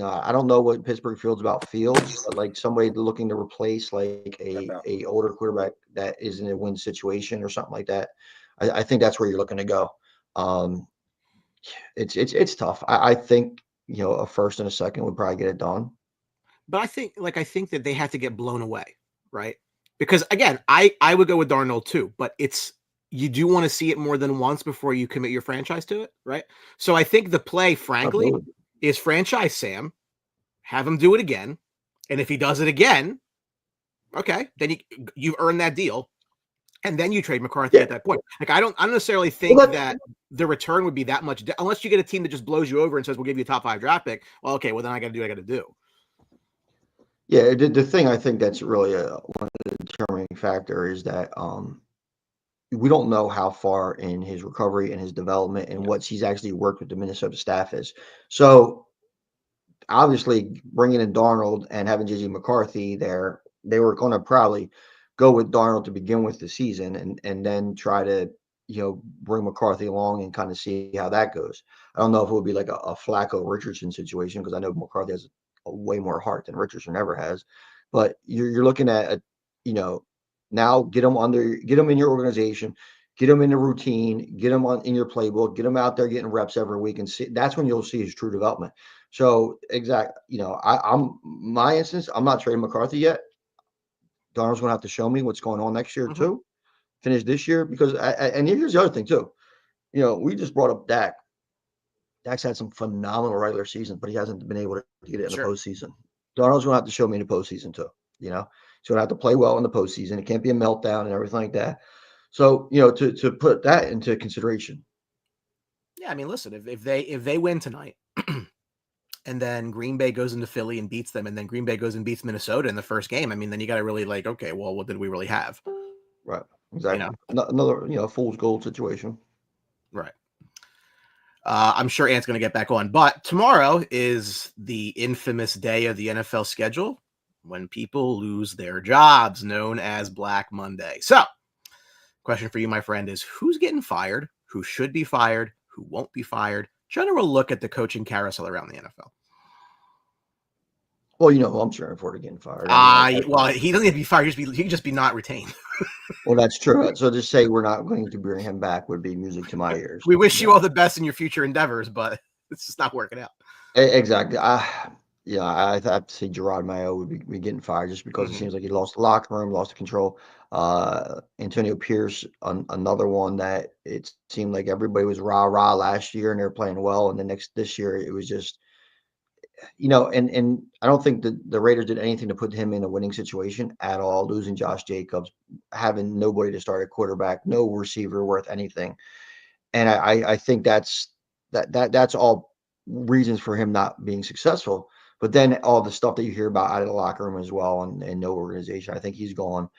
I don't know what Pittsburgh feels about Fields, but like somebody looking to replace like a older quarterback that is in a win situation or something like that. I think that's where you're looking to go. It's tough. I think a first and a second would probably get it done. But I think that they have to get blown away, right? Because again, I would go with Darnold too, but you do want to see it more than once before you commit your franchise to it, right? So I think the play, frankly, Absolutely. is franchise Sam, have him do it again, and if he does it again, okay, then you've earned that deal, and then you trade McCarthy at that point. Like I don't necessarily think that the return would be that much, unless you get a team that just blows you over and says we'll give you a top 5 draft pick. Well, okay, well then I got to do what I got to do. Yeah, the thing I think that's really one of the determining factor is that we don't know how far in his recovery and his development and what he's actually worked with the Minnesota staff is. So obviously bringing in Darnold and having JJ McCarthy there, they were going to probably go with Darnold to begin with the season and then try to, bring McCarthy along and kind of see how that goes. I don't know if it would be like a Flacco Richardson situation, because I know McCarthy has a way more heart than Richardson ever has, but you're looking at, now get them in your organization, get them in the routine, get them in your playbook, get them out there getting reps every week, and see, that's when you'll see his true development. So my instance, I'm not trading McCarthy yet. Darnold's going to have to show me what's going on next year too. Finish this year, because and here's the other thing too. We just brought up Dak. Dak's had some phenomenal regular seasons, but he hasn't been able to get it in the postseason. Darnold's going to have to show me in the postseason too. He's going to have to play well in the postseason. It can't be a meltdown and everything like that. So to put that into consideration. Yeah, I mean, listen, if they win tonight, and then Green Bay goes into Philly and beats them, and then Green Bay goes and beats Minnesota in the first game, I mean, then you got to really okay, well, what did we really have? Right. Exactly. Another fool's gold situation. Right. I'm sure Ant's going to get back on, but tomorrow is the infamous day of the NFL schedule when people lose their jobs, known as Black Monday. So, question for you, my friend, is who's getting fired? Who should be fired? Who won't be fired? General look at the coaching carousel around the NFL. Well, who I'm cheering for to getting fired. Well, he doesn't need to be fired. He can just be not retained. Well, that's true. So to say we're not going to bring him back would be music to my ears. We wish you all the best in your future endeavors, but it's just not working out. Exactly. I have to say Gerard Mayo would be getting fired just because it seems like he lost the locker room, lost the control. Antonio Pierce, another one that it seemed like everybody was rah-rah last year and they were playing well. And this year it was just, and I don't think the Raiders did anything to put him in a winning situation at all, losing Josh Jacobs, having nobody to start at quarterback, no receiver worth anything. And I think that's all reasons for him not being successful. But then all the stuff that you hear about out of the locker room as well, and no organization, I think he's gone.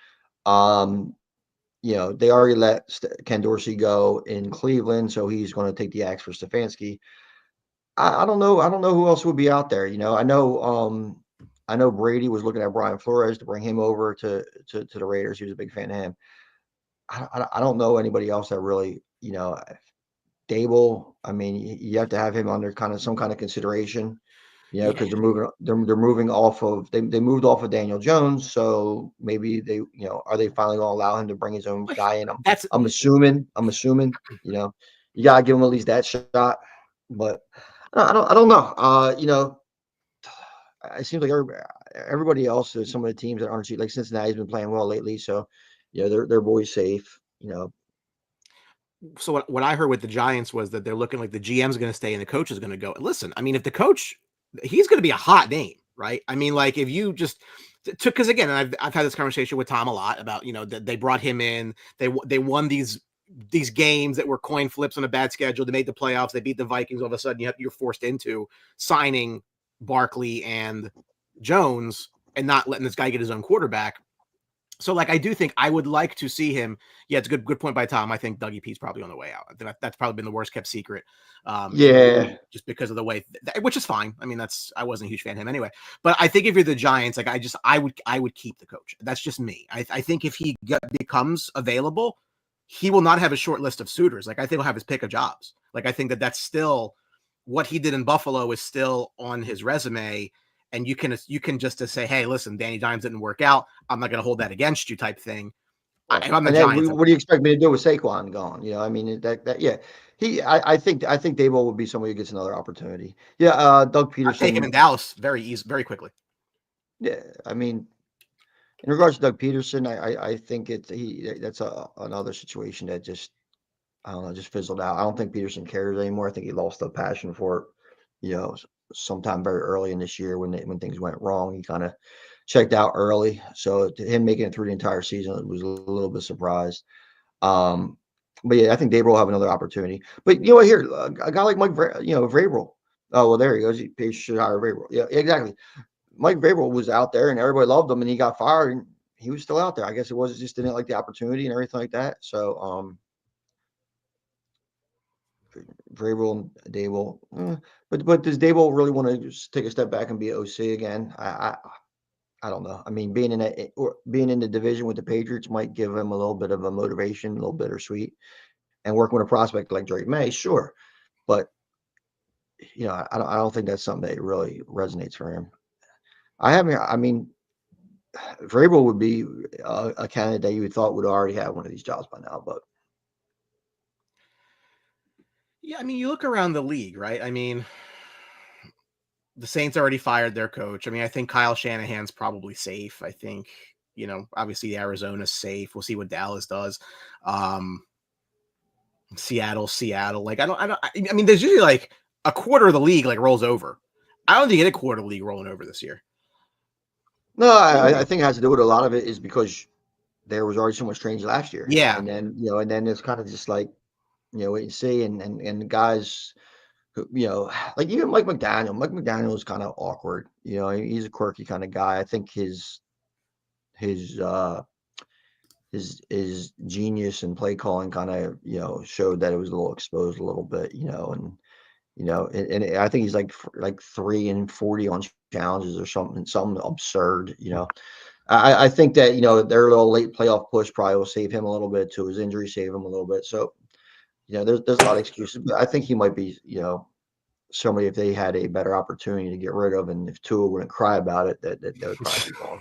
They already let Ken Dorsey go in Cleveland, so he's going to take the axe for Stefanski. I don't know. I don't know who else would be out there. I know Brady was looking at Brian Flores to bring him over to the Raiders. He was a big fan of him. I don't know anybody else that really, Dable. I mean, you have to have him under some kind of consideration, because they're moving off of they moved off of Daniel Jones, so maybe they, are they finally going to allow him to bring his own guy in? I'm assuming, you gotta give him at least that shot, but I don't know. It seems like everybody else, some of the teams that aren't like Cincinnati's been playing well lately, so their boys safe. So what I heard with the Giants was that they're looking like the GM's going to stay and the coach is going to go. Listen, I mean, if the coach, he's going to be a hot name, right? I mean, like if you just took, because again, I've had this conversation with Tom a lot about that they brought him in, they won these games that were coin flips on a bad schedule. They made the playoffs. They beat the Vikings. All of a sudden, you're forced into signing Barkley and Jones and not letting this guy get his own quarterback. So, I do think I would like to see him. Yeah, it's a good point by Tom. I think Dougie P's probably on the way out. I think that's probably been the worst kept secret. Just because of the way, which is fine. I mean, I wasn't a huge fan of him anyway. But I think if you're the Giants, I would keep the coach. That's just me. I think if he becomes available, he will not have a short list of suitors. I think he'll have his pick of jobs. I think that's still what he did in Buffalo is still on his resume. And you can just say, hey, listen, Danny Dimes didn't work out. I'm not going to hold that against you type thing. Right. What do you expect me to do with Saquon gone? I mean, yeah, I think Daboll would be somebody who gets another opportunity. Yeah, Doug I'll take him in Peterson. Dallas very quickly. Yeah, I mean, in regards to Doug Peterson, I think that's another situation that just I don't know, just fizzled out. I don't think Peterson cares anymore. I think he lost the passion for it. Sometime very early in this year when things went wrong, he kind of checked out early. So to him making it through the entire season, it was a little bit surprised. But yeah, I think Daboll will have another opportunity. But here a guy like Mike, Vrabel. Oh well, there he goes. He should hire Vrabel. Yeah, exactly. Mike Vrabel was out there, and everybody loved him, and he got fired, and he was still out there. I guess it was just didn't like the opportunity and everything like that. So, Vrabel and Daboll, but does Daboll really want to just take a step back and be OC again? I don't know. I mean, being in the division with the Patriots might give him a little bit of a motivation, a little bittersweet, and working with a prospect like Drake May, sure, but I don't think that's something that really resonates for him. I mean, Vrabel would be a candidate that you would thought would already have one of these jobs by now, but Yeah, I mean, you look around the league, right? I mean, the Saints already fired their coach. I mean, I think Kyle Shanahan's probably safe. I think, obviously Arizona's safe. We'll see what Dallas does. Seattle. Like, I mean, there's usually like a quarter of the league like rolls over. I don't think you get a quarter of the league rolling over this year. no, I think it has to do with a lot of it is because there was already so much change last year. Yeah. And then it's kind of just like, wait and see. And the guys who, like even Mike McDaniel is kind of awkward. He's a quirky kind of guy. I think his genius and play calling kind of, showed that it was a little exposed a little bit, and I think he's like 3-40 on challenges or something absurd. I think that their little late playoff push probably will save him a little bit too. His injury saved him a little bit. So there's a lot of excuses, but I think he might be somebody if they had a better opportunity to get rid of, and if Tua wouldn't cry about it, that would probably be gone.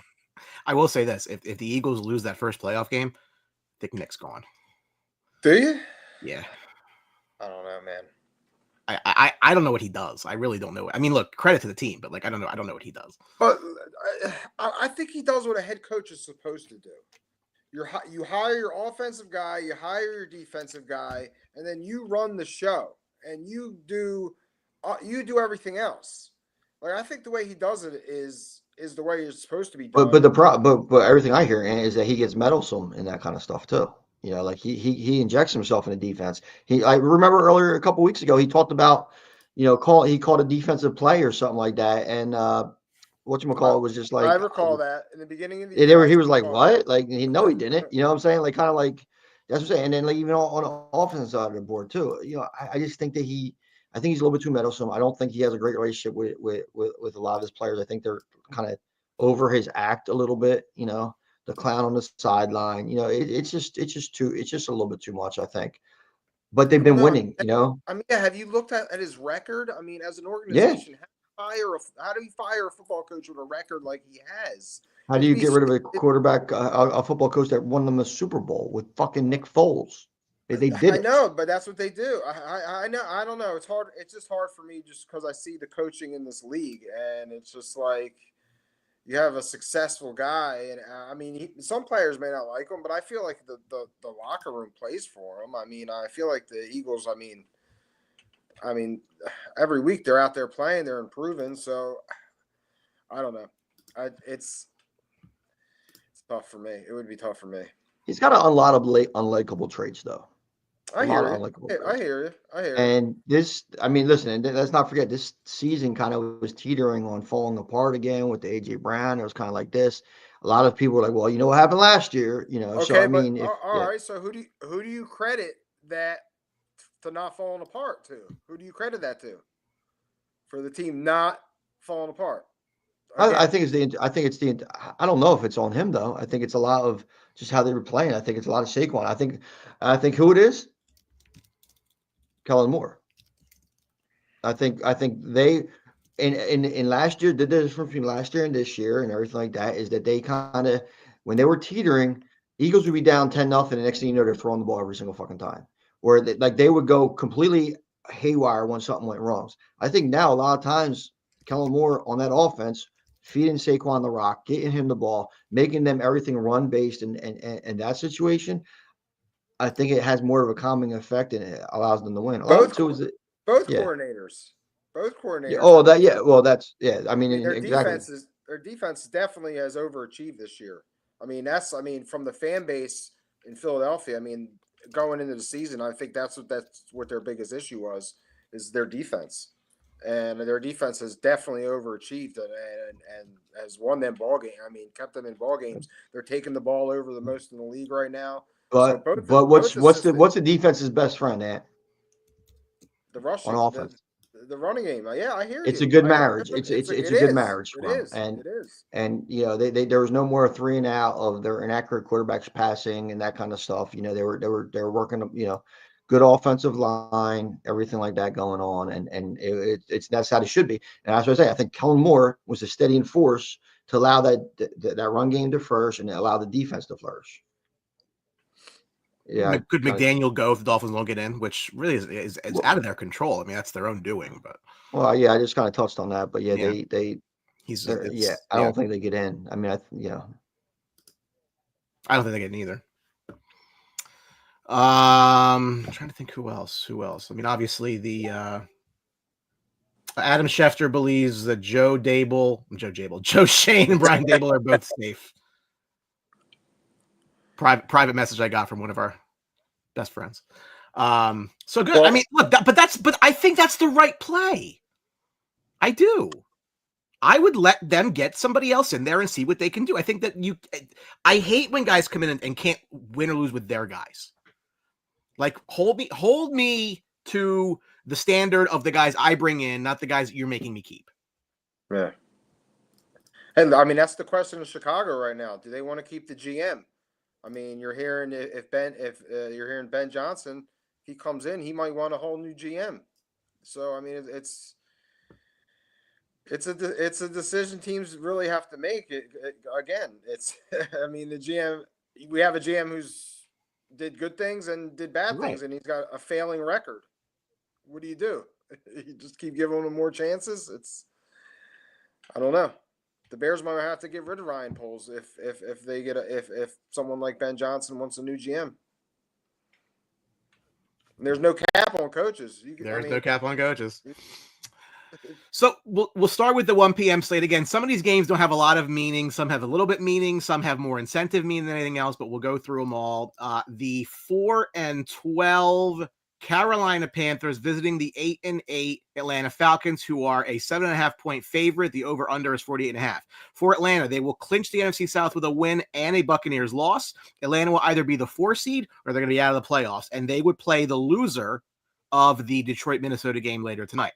I will say this: if the Eagles lose that first playoff game, I think Nick's gone. Do you? Yeah. I don't know, man. I don't know what he does. I really don't know. I mean, look, credit to the team, but like I don't know what he does. But I think he does what a head coach is supposed to do. You hire your offensive guy, you hire your defensive guy, and then you run the show, and you do everything else. Like I think the way he does it is the way it's supposed to be done. But everything I hear is that he gets meddlesome in that kind of stuff too. Like he injects himself in the defense. I remember earlier a couple weeks ago he talked about, he called a defensive play or something like that, and whatchamacallit was just like I recall that in the beginning of the year. He was like, what? Like he didn't. You know what I'm saying? Like kind of like that's what I'm saying. And then like even on the offensive side of the board too. I just think that I think he's a little bit too meddlesome. I don't think he has a great relationship with a lot of his players. I think they're kind of over his act a little bit. The clown on the sideline. It's just a little bit too much, I think. But they've been winning. I mean, have you looked at his record? I mean, as an organization, how do you fire a football coach with a record like he has? How do you get rid of a quarterback, a football coach that won them a Super Bowl with fucking Nick Foles? They did. I know, but that's what they do. I know. I don't know. It's hard. It's just hard for me just because I see the coaching in this league, and it's just like you have a successful guy, and I mean, some players may not like him, but I feel like the locker room plays for him. I mean, I feel like the Eagles. I mean, every week they're out there playing, they're improving. So I don't know. It's tough for me. It would be tough for me. He's got a lot of unlikable traits, though. I hear you. And this, I mean, listen, and let's not forget, this season kind of was teetering on falling apart again with the AJ Brown. It was kind of like this. A lot of people were like, "Well, what happened last year?" Okay, so I mean, all right. So who do you credit that to not falling apart to? Who do you credit that to for the team not falling apart? I think it's I don't know if it's on him though. I think it's a lot of just how they were playing. I think it's a lot of Saquon. I think who it is, Kellen Moore. I think they in last year, the difference between last year and this year and everything like that is that they kind of, when they were teetering, Eagles would be down 10-0, and the next thing you know, they're throwing the ball every single fucking time. where they would go completely haywire when something went wrong. I think now a lot of times Kellen Moore on that offense, feeding Saquon the rock, getting him the ball, making them everything run based, and that situation, I think it has more of a calming effect and it allows them to win. A lot of it too is that, Both yeah. coordinators. Both coordinators. Yeah. Oh, that, yeah. Well, that's, yeah. I mean, their exactly. defense definitely has overachieved this year. I mean, from the fan base in Philadelphia. I mean, going into the season, I think that's what their biggest issue was, is their defense, and their defense has definitely overachieved and has won them ball game. I mean, kept them in ball games. They're taking the ball over the most in the league right now. But what's the defense's best friend, Ant? The rushing, on offense. the running game. Yeah, I hear you. It's a good marriage. It's a good marriage for them. It is. And there was no more 3 and out of their inaccurate quarterbacks passing and that kind of stuff. They were working, good offensive line, everything like that going on, and that's how it should be. And that's what I say. I think Kellen Moore was a steadying force to allow that run game to flourish and allow the defense to flourish. Yeah, could McDaniel go if the Dolphins won't get in, which really is out of their control. I mean, that's their own doing. But I just kind of touched on that. But I don't think they get in. I mean, I don't think they get in either. I'm trying to think who else. I mean, obviously the Adam Schefter believes that Joe Shane and Brian Dable are both safe. Private message I got from one of our best friends. So good. Well, I mean, look, but I think that's the right play. I do. I would let them get somebody else in there and see what they can do. I think that I hate when guys come in and can't win or lose with their guys. Like hold me to the standard of the guys I bring in, not the guys that you're making me keep. Yeah. And I mean, that's the question in Chicago right now. Do they want to keep the GM? I mean, you're hearing you're hearing Ben Johnson, he comes in, he might want a whole new GM. So I mean, it's a decision teams really have to make. Again, it's I mean, the GM, we have a GM who's did good things and did bad things, and he's got a failing record. What do? You just keep giving him more chances? I don't know. The Bears might have to get rid of Ryan Poles if they get if someone like Ben Johnson wants a new GM. And there's no cap on coaches. No cap on coaches. So we'll start with the 1 p.m. slate again. Some of these games don't have a lot of meaning. Some have a little bit meaning. Some have more incentive meaning than anything else. But we'll go through them all. The 4-12 Carolina Panthers visiting the 8-8 Atlanta Falcons, who are a 7.5-point favorite. The over/under is 48.5. For Atlanta, they will clinch the NFC South with a win and a Buccaneers loss. Atlanta will either be the 4 seed or they're going to be out of the playoffs, and they would play the loser of the Detroit-Minnesota game later tonight.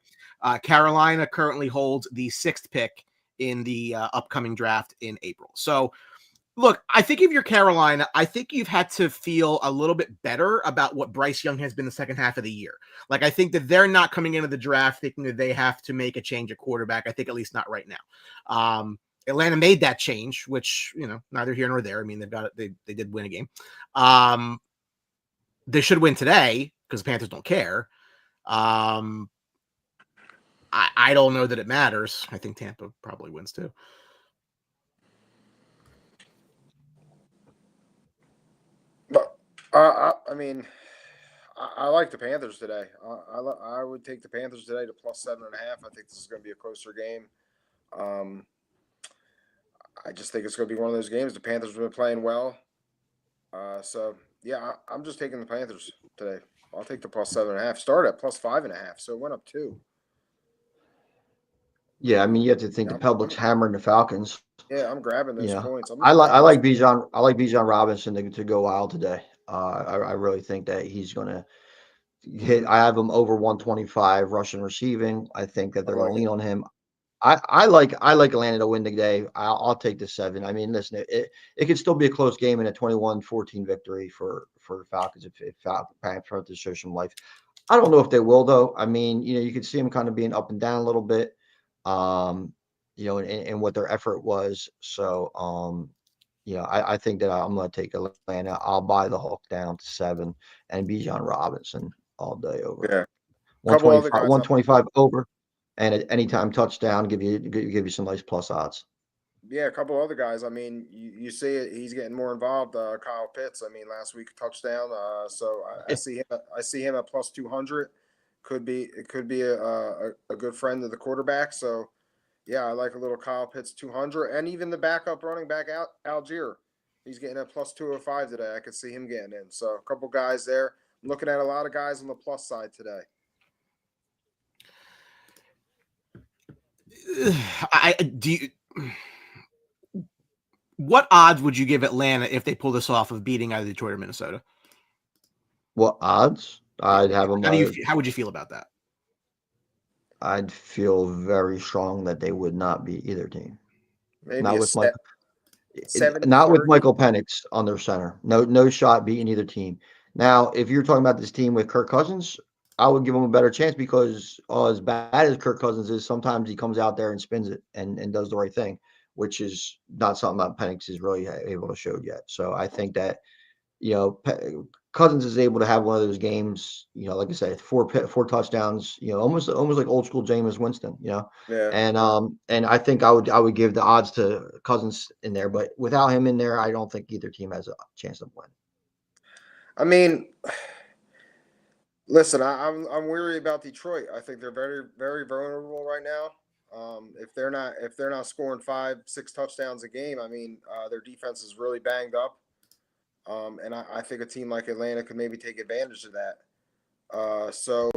Carolina currently holds the 6th pick in the upcoming draft in April. So, look, I think if you're Carolina, I think you've had to feel a little bit better about what Bryce Young has been the second half of the year. Like, I think that they're not coming into the draft thinking that they have to make a change at quarterback. I think at least not right now. Atlanta made that change, which, neither here nor there. I mean, they did win a game. They should win today because the Panthers don't care. I don't know that it matters. I think Tampa probably wins too. But I mean, I like the Panthers today. I would take the Panthers today to +7.5. I think this is going to be a closer game. I just think it's going to be one of those games. The Panthers have been playing well. So yeah, I'm just taking the Panthers today. I'll take the +7.5. Start at +5.5, so it went up 2. Yeah, I mean, you have to think the public's hammering the Falcons. Yeah, I'm grabbing those points. I like Bijan Robinson to go wild today. I really think that he's going to hit. I have him over 125 rushing receiving. I think that they're going to lean on him. I like Atlanta to win today. I'll take the 7. I mean, listen, it could still be a close game in a 21-14 victory for Falcons if Falcons to show some life. I don't know if they will though. I mean, you could see them kind of being up and down a little bit. And what their effort was. So, I think that I'm going to take Atlanta. I'll buy the Hulk down to 7 and Bijan Robinson all day over. Yeah. Couple other 125, guys 125 over, and at anytime touchdown, give you some nice plus odds. Yeah, a couple other guys. I mean, you see it. He's getting more involved. Kyle Pitts. I mean, last week touchdown. So I see him. I see him at plus 200. It could be a good friend of the quarterback. So yeah, I like a little Kyle Pitts 200, and even the backup running back out Algier. He's getting a plus 205 today. I could see him getting in. So a couple guys there. I'm looking at a lot of guys on the plus side today. What odds would you give Atlanta if they pull this off of beating either Detroit or Minnesota? What odds? I'd have them. How would you feel about that? I'd feel very strong that they would not beat either team. Maybe not with Michael Penix on their center. No shot beating either team. Now, if you're talking about this team with Kirk Cousins, I would give them a better chance because as bad as Kirk Cousins is, sometimes he comes out there and spins it and does the right thing, which is not something that Penix is really able to show yet. So I think that, Cousins is able to have one of those games, like I said, four touchdowns, almost like old school Jameis Winston, Yeah. And I think I would give the odds to Cousins in there, but without him in there, I don't think either team has a chance of winning. I mean, listen, I'm weary about Detroit. I think they're very, very vulnerable right now. If they're not scoring 5-6 touchdowns a game, I mean, their defense is really banged up. And I think a team like Atlanta could maybe take advantage of that. So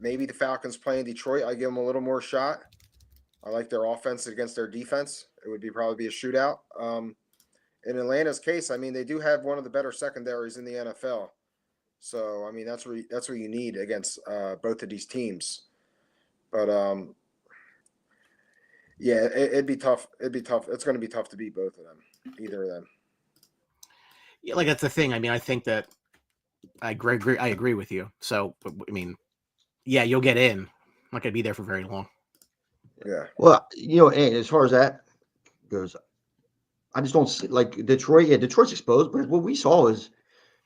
maybe the Falcons playing Detroit, I give them a little more shot. I like their offense against their defense. It would probably be a shootout. In Atlanta's case, I mean, they do have one of the better secondaries in the NFL. So, I mean, that's what you need against both of these teams. But, yeah, it'd be tough. It's going to be tough to beat both of them, either of them. Yeah, like that's the thing. I mean, I think that I agree with you. So, I mean, yeah, you'll get in. I'm not going to be there for very long. Yeah. Well, as far as that goes, I just don't see like Detroit. Yeah, Detroit's exposed, but what we saw is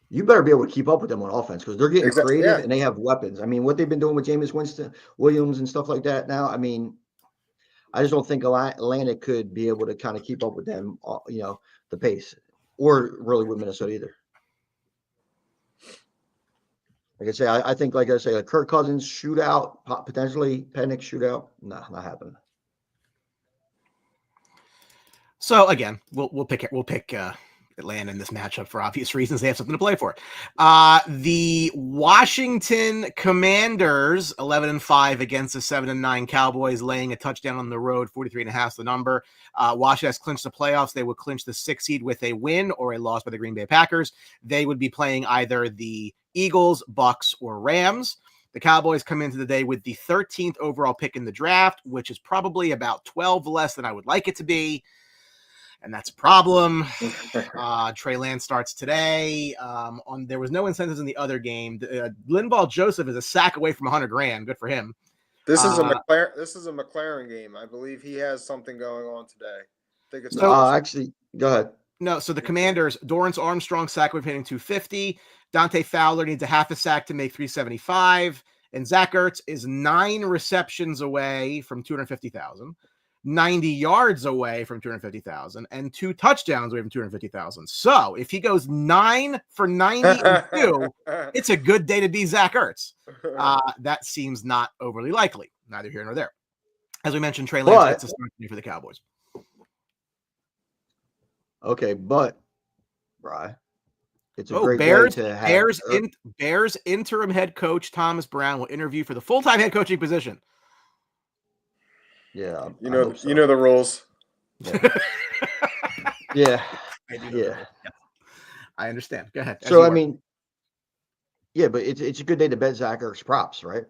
you better be able to keep up with them on offense because they're getting creative and they have weapons. I mean, what they've been doing with Jameis Winston, Williams, and stuff like that now. I mean, I just don't think Atlanta could be able to kind of keep up with them, the pace, or really with Minnesota either. Like I say, I think, like I say, a Kirk Cousins shootout, potentially Penix shootout. Nah, not happening. So again, we'll pick Atlanta in this matchup for obvious reasons. They have something to play for. The Washington Commanders 11-5 against the 7-9 Cowboys, laying a touchdown on the road. 43.5 is the number. Washington has clinched the playoffs. They would clinch the 6th seed with a win or a loss by the Green Bay Packers. They would be playing either the Eagles, Bucks, or Rams. The Cowboys come into the day with the 13th overall pick in the draft, which is probably about 12 less than I would like it to be. And that's a problem. Trey Lance starts today. There was no incentives in the other game. Linval Joseph is a sack away from $100,000. Good for him. This is a McLaren game. I believe he has something going on today. I think it's actually, go ahead. No, so the Commanders, Dorrance Armstrong sack away from hitting 250. Dante Fowler needs a half a sack to make 375. And Zach Ertz is 9 receptions away from $250,000. 90 yards away from $250,000 and 2 touchdowns away from $250,000. So if he goes 9 for 90 and 2, it's a good day to be Zach Ertz. That seems not overly likely. Neither here nor there. As we mentioned, Trey Lance gets a start for the Cowboys. Okay, but Bri, it's a great day to have. Bears interim head coach Thomas Brown will interview for the full-time head coaching position. Yeah, you know the rules. Yeah. I understand. Go ahead. So I mean, yeah, but it's a good day to bet Zach Ertz props, right?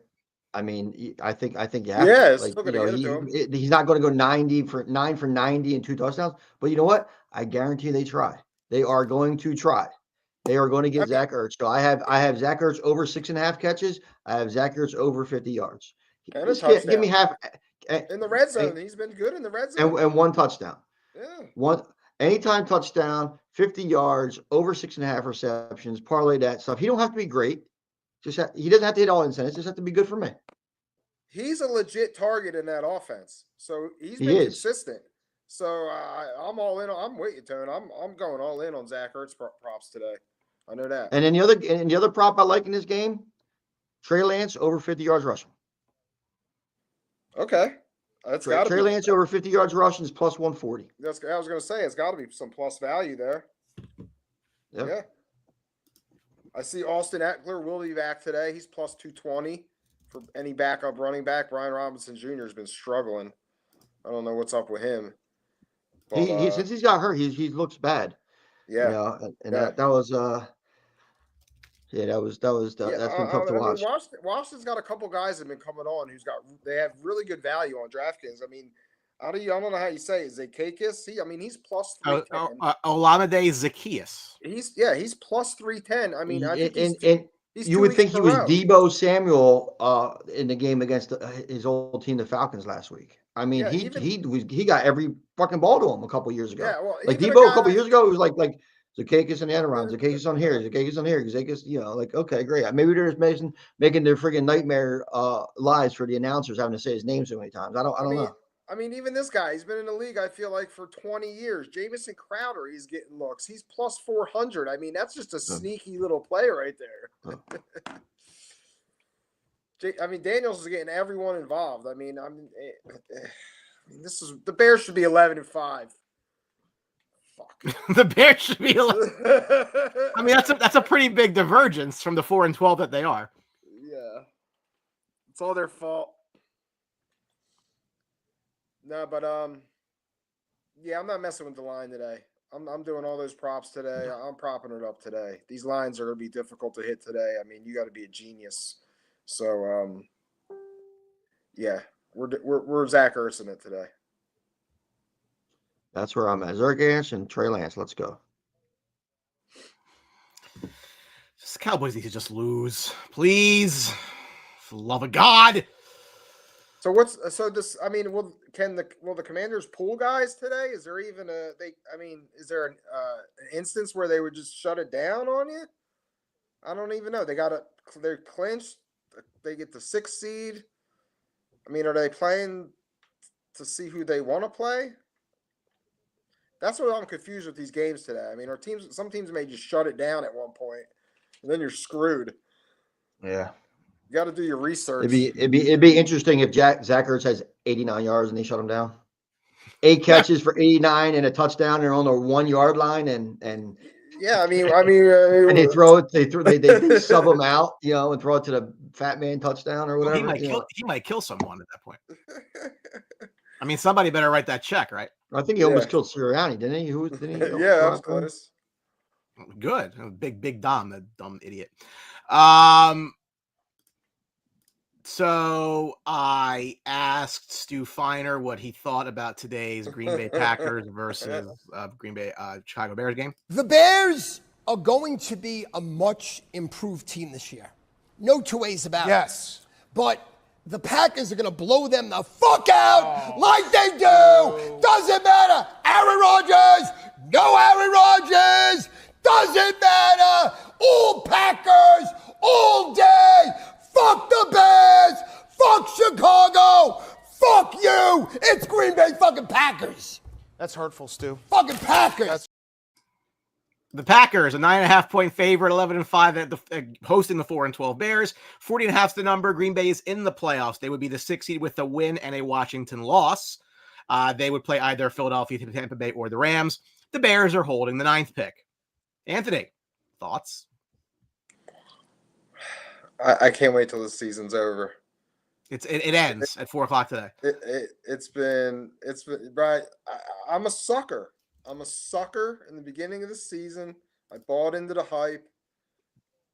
I mean, I think you have to. He's not going to go 9 for 90 and 2 touchdowns, but you know what? I guarantee they try. They are going to try. They are going to get Zach Ertz. So I have Zach Ertz over 6.5 catches. I have Zach Ertz over 50 yards. And a touchdown. Give me half. In the red zone. He's been good in the red zone. And 1 touchdown. One anytime touchdown, 50 yards, over 6.5 receptions, parlay that stuff. He don't have to be great. He doesn't have to hit all incentives. Just have to be good for me. He's a legit target in that offense, so he's He been is. consistent. So I'm all in. I'm waiting, Tone. I'm going all in on Zach Ertz props today. I know that. And then the other prop I like in this game, Trey Lance over 50 yards rushing. Okay, that's got to Trey be. Lance over 50 yards rushing is plus 140. I was going to say it's got to be some plus value there. Yep. Yeah. I see Austin Eckler will be back today. He's plus 220 for any backup running back. Brian Robinson Jr. has been struggling. I don't know what's up with him. But, Since he's got hurt, he looks bad. Yeah. You know, and Yeah. that was that's been tough to watch. Washington's got a couple guys that have been coming on they have really good value on DraftKings. I mean, I don't know how you say it. Zakakis. He's plus 310. Olamide Zacchaeus. He's plus 310. I mean, I think he's you would think he was Deebo Samuel in the game against his old team, the Falcons, last week. I mean, he got every fucking ball to him a couple years ago. Yeah, well, like Deebo a couple years ago, it was like Zacchaeus and Anaron, Zacchaeus on here, Zacchaeus, like, okay, great. Maybe they're just making their friggin' nightmare lives for the announcers having to say his name so many times. I don't know. I mean, even this guy, he's been in the league, I feel like, for 20 years. Jamison Crowder, he's getting looks. He's plus 400. I mean, that's just a sneaky little play right there. Daniels is getting everyone involved. The Bears should be 11-5. Fuck. The Bears should be 11. I mean, that's a pretty big divergence from the 4-12 that they are. Yeah. It's all their fault. No, but I'm not messing with the line today. I'm doing all those props today. I'm propping it up today. These lines are going to be difficult to hit today. I mean, you got to be a genius. So we're Zach Ertz in it today. That's where I'm at. Zergash and Trey Lance. Let's go. Just Cowboys need to just lose, please. For the love of God. So will the Commanders pull guys today? Is there even is there an instance where they would just shut it down on you? I don't even know. They're clinched. They get the 6th seed. I mean, are they playing to see who they want to play? That's what I'm confused with these games today. I mean, some teams may just shut it down at one point, and then you're screwed. Yeah. You got to do your research. It'd be interesting if Zach Ertz has 89 yards and they shut him down. 8 catches for 89 and a touchdown. They're on the 1 yard line and and they throw it. They sub him out, and throw it to the fat man touchdown or whatever. He might kill someone at that point. I mean, somebody better write that check, right? I think he almost killed Sirianni, didn't he? Who didn't he? Yeah, that was close. Good, big Dom, that dumb idiot. So I asked Stu Feiner what he thought about today's Green Bay Packers versus Chicago Bears game. The Bears are going to be a much improved team this year. No two ways about it. Yes. But the Packers are going to blow them the fuck out like they do. Doesn't matter. Aaron Rodgers, no Aaron Rodgers. Doesn't matter. All Packers, all day. Fuck the Bears! Fuck Chicago! Fuck you! It's Green Bay fucking Packers! That's hurtful, Stu. Fucking Packers! The Packers, a 9.5-point favorite, 11-5, hosting the 4-12 Bears. 40.5 is the number. Green Bay is in the playoffs. They would be the 6th seed with a win and a Washington loss. They would play either Philadelphia, Tampa Bay, or the Rams. The Bears are holding the 9th pick. Anthony, thoughts? I can't wait till the season's over. It ends at 4:00 today. It's been right. I'm a sucker. I'm a sucker in the beginning of the season. I bought into the hype.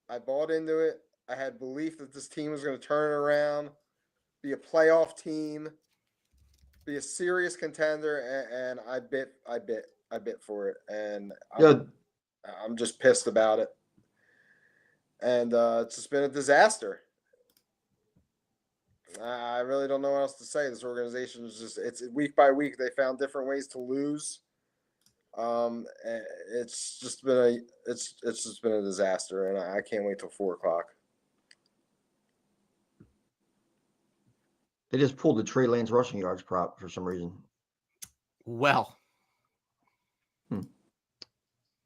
I bought into it. I had belief that this team was going to turn it around, be a playoff team, be a serious contender, and I bit for it, and I'm just pissed about it. And it's just been a disaster. I really don't know what else to say. This organization is it's week by week. They found different ways to lose. It's just been it's just been a disaster, and I can't wait till 4:00. They just pulled the Trey Lance rushing yards prop for some reason. Well,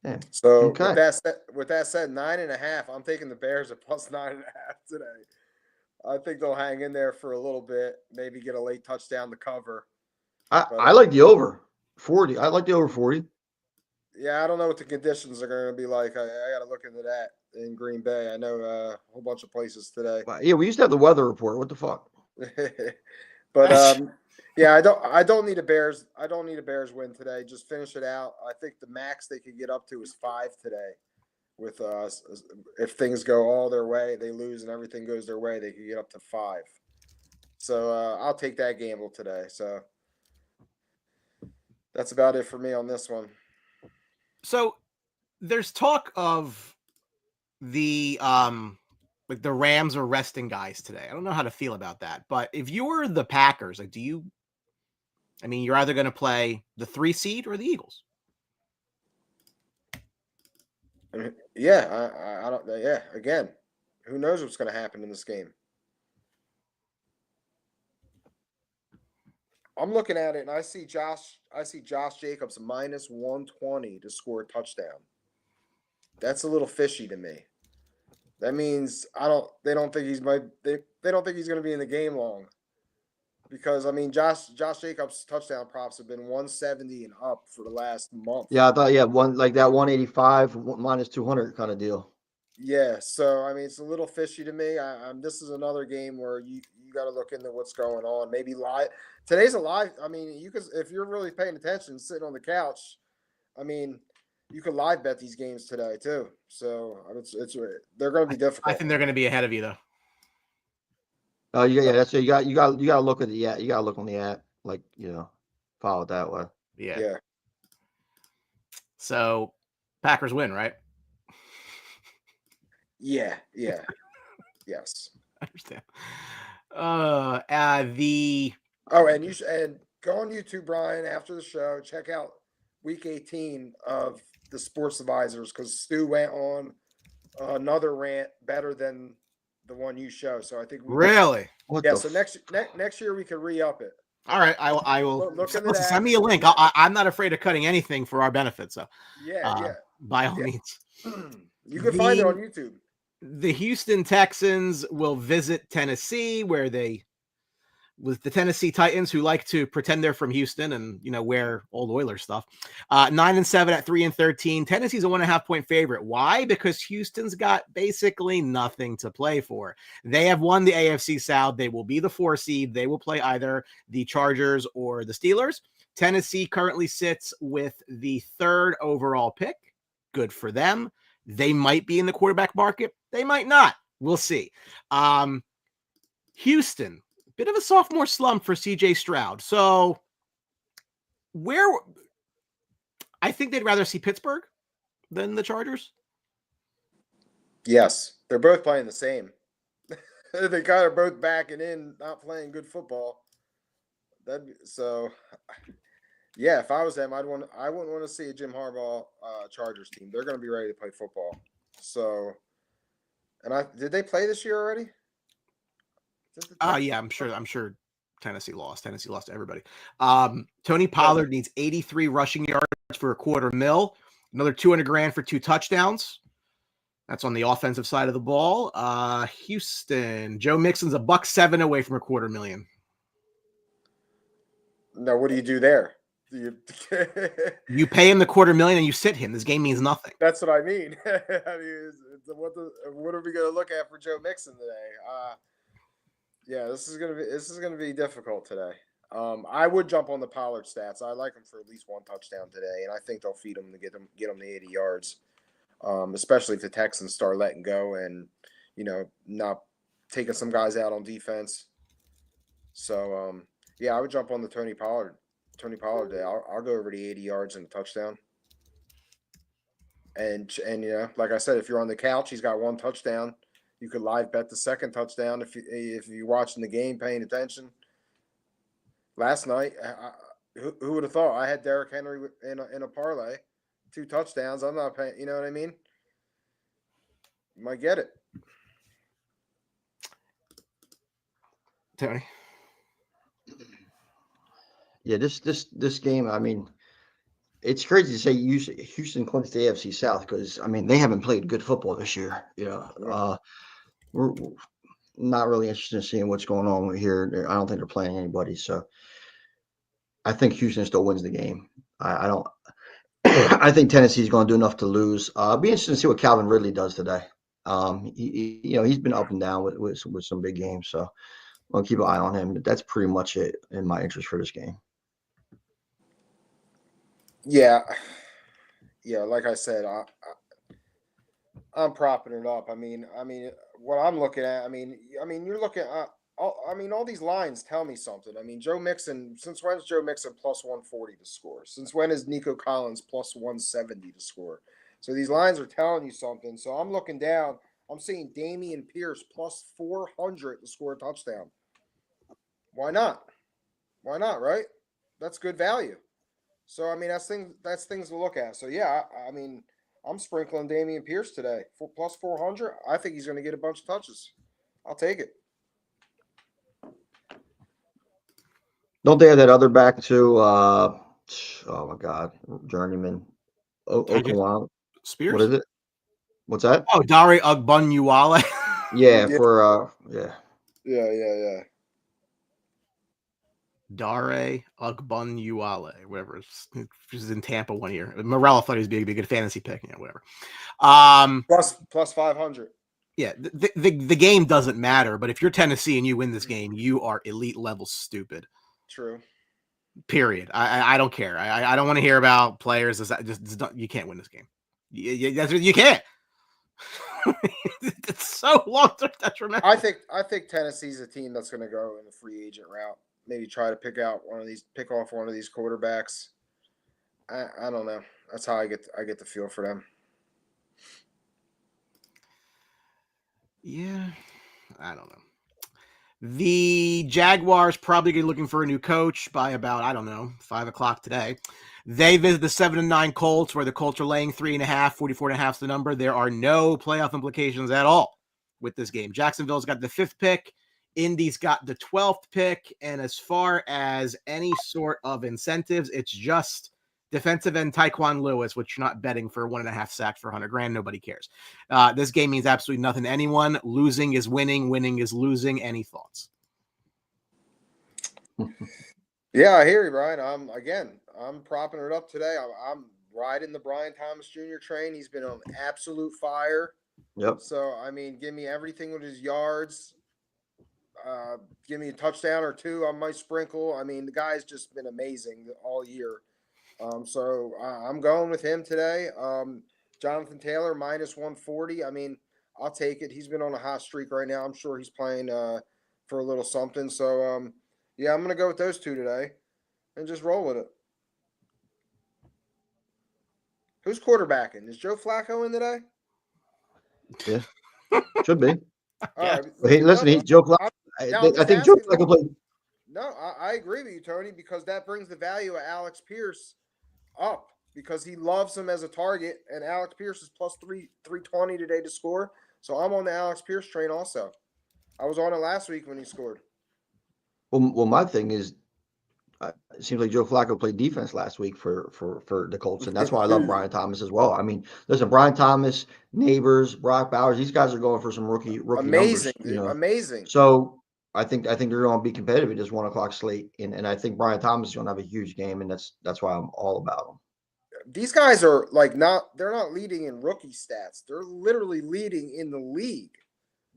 Yeah. So Okay. with that said, 9.5. I'm taking the Bears at plus 9.5 today. I think they'll hang in there for a little bit, maybe get a late touchdown to cover. I like the over 40. I like the over 40. Yeah, I don't know what the conditions are going to be like. I got to look into that in Green Bay. I know a whole bunch of places today. Yeah, we used to have the weather report. What the fuck? But yeah, I don't need a Bears. I don't need a Bears win today. Just finish it out. I think the max they could get up to is 5 today. With if things go all their way, they lose and everything goes their way, they could get up to 5. So I'll take that gamble today. So that's about it for me on this one. so there's talk of the like the Rams are resting guys today. I don't know how to feel about that, but if you were the Packers, like, you're either going to play the 3 seed or the Eagles. Yeah, I don't. Yeah, again, who knows what's going to happen in this game? I'm looking at it and I see Josh Jacobs minus 120 to score a touchdown. That's a little fishy to me. That means they don't think he's going to be in the game long. Because Josh Jacobs' touchdown props have been 170 and up for the last month. Yeah, I thought one like that 185 minus 200 kind of deal. Yeah, so it's a little fishy to me. This is another game where you got to look into what's going on. Maybe live. Today's a live. You could, if you're really paying attention, sitting on the couch. You could live bet these games today too. So they're going to be difficult. I think they're going to be ahead of you though. Oh, yeah, that's it. You got to look at the app. You got to look on the app, like, follow it that way. Yeah. So Packers win, right? Yeah. Yes. I understand. And go on YouTube, Brian, after the show. Check out week 18 of the Sports Advisors, because Stu went on another rant better than the one you show. So I think really. So next year we could re-up it. All right, I will look into that. Send me a link. I'm not afraid of cutting anything for our benefit. So by all means, you can find it on YouTube. The Houston Texans will visit Tennessee, with the Tennessee Titans, who like to pretend they're from Houston and wear old Oilers stuff. 9-7 at 3-13. Tennessee's a 1.5-point favorite. Why? Because Houston's got basically nothing to play for. They have won the AFC South. They will be the 4 seed. They will play either the Chargers or the Steelers. Tennessee currently sits with the 3rd overall pick. Good for them. They might be in the quarterback market. They might not. We'll see. Houston. Bit of a sophomore slump for CJ Stroud. So I think they'd rather see Pittsburgh than the Chargers. Yes, they're both playing the same. They kind of both backing in, not playing good football. Yeah, if I was them, I wouldn't want to see a Jim Harbaugh Chargers team. They're going to be ready to play football. So, did they play this year already? Yeah, I'm sure Tennessee lost. Tennessee lost to everybody. Tony Pollard needs 83 rushing yards for $250,000. Another $200,000 for 2 touchdowns. That's on the offensive side of the ball. Houston, Joe Mixon's $1.7 away from $250,000. Now, what do you do there? You pay him the $250,000 and you sit him. This game means nothing. That's what I mean. What are we going to look at for Joe Mixon today? Yeah, this is gonna be difficult today. I would jump on the Pollard stats. I like him for at least 1 touchdown today, and I think they'll feed him to get him the 80 yards. Especially if the Texans start letting go and not taking some guys out on defense. So yeah, I would jump on the Tony Pollard day. I'll go over the 80 yards and a touchdown. And like I said, if you're on the couch, he's got 1 touchdown. You could live bet the 2nd touchdown if you're watching the game, paying attention. Last night, Who would have thought? I had Derrick Henry in a parlay, 2 touchdowns. I'm not paying. You know what I mean? You might get it. Tony. Yeah, this game. I mean, it's crazy to say Houston clinches the AFC South because I mean they haven't played good football this year. We're not really interested in seeing what's going on here. I don't think they're playing anybody, so I think Houston still wins the game. I don't. I think Tennessee's going to do enough to lose. Be interesting to see what Calvin Ridley does today. He's been up and down with some big games, so I'll keep an eye on him. But that's pretty much it in my interest for this game. Yeah. Like I said, I'm propping it up. I mean, what I'm looking at. I mean, you're looking at. All these lines tell me something. I mean, Joe Mixon. Since when is Joe Mixon plus 140 to score? Since when is Nico Collins plus 170 to score? So these lines are telling you something. So I'm looking down. I'm seeing Dameon Pierce plus 400 to score a touchdown. Why not? Why not? Right? That's good value. So I mean, that's things to look at. So yeah, I mean, I'm sprinkling Dameon Pierce today for plus 400. I think he's going to get a bunch of touches. I'll take it. Don't they have that other back too? Oh my God, journeyman, Oklahoma. Spears? What is it? What's that? Oh, Dare Ogunbowale. Yeah, Yeah. for yeah. Yeah. Dare Ogunbowale, whatever. He's in Tampa one year. Morella thought he was being a good fantasy pick. Yeah, whatever. Plus 500. Yeah, the game doesn't matter, but if you're Tennessee and you win this game, you are elite level stupid. True. Period. I don't care. I don't want to hear about players. Just you can't win this game. You can't. It's so long-term detrimental. I think Tennessee's a team that's going to go in the free agent route. Maybe try to pick off one of these quarterbacks. I don't know. That's how I get the feel for them. Yeah, I don't know. The Jaguars probably going to be looking for a new coach by about, 5:00 today. They visit the 7-9 Colts, where the Colts are laying 3.5, 44.5 is the number. There are no playoff implications at all with this game. Jacksonville's got the 5th pick. Indy's got the 12th pick. And as far as any sort of incentives, it's just defensive end Tyquan Lewis, which you're not betting for 1.5 sacks for $100,000. Nobody cares. This game means absolutely nothing to anyone. Losing is winning. Winning is losing. Any thoughts? Yeah, I hear you, Brian. I'm propping it up today. I'm riding the Brian Thomas Jr. train. He's been on absolute fire. Yep. So I mean, give me everything with his yards. Give me a touchdown or two. I might sprinkle. I mean, the guy's just been amazing all year. So I'm going with him today. Jonathan Taylor minus 140. I mean, I'll take it. He's been on a hot streak right now. I'm sure he's playing for a little something. So yeah, I'm gonna go with those two today, and just roll with it. Who's quarterbacking? Is Joe Flacco in today? Yeah, should be. All right. Hey, listen, he's Joe Flacco. I think Joe Flacco played. No, I agree with you, Tony, because that brings the value of Alex Pierce up because he loves him as a target, and Alex Pierce is plus 320 today to score. So I'm on the Alex Pierce train also. I was on it last week when he scored. Well, my thing is, it seems like Joe Flacco played defense last week for the Colts, and that's why I love Brian Thomas as well. I mean, listen, Brian Thomas, Neighbors, Brock Bowers, these guys are going for some rookie amazing, numbers. Amazing. So I think they're going to be competitive at this 1:00 slate, and I think Brian Thomas is going to have a huge game, and that's why I'm all about him. These guys are they're not leading in rookie stats. They're literally leading in the league.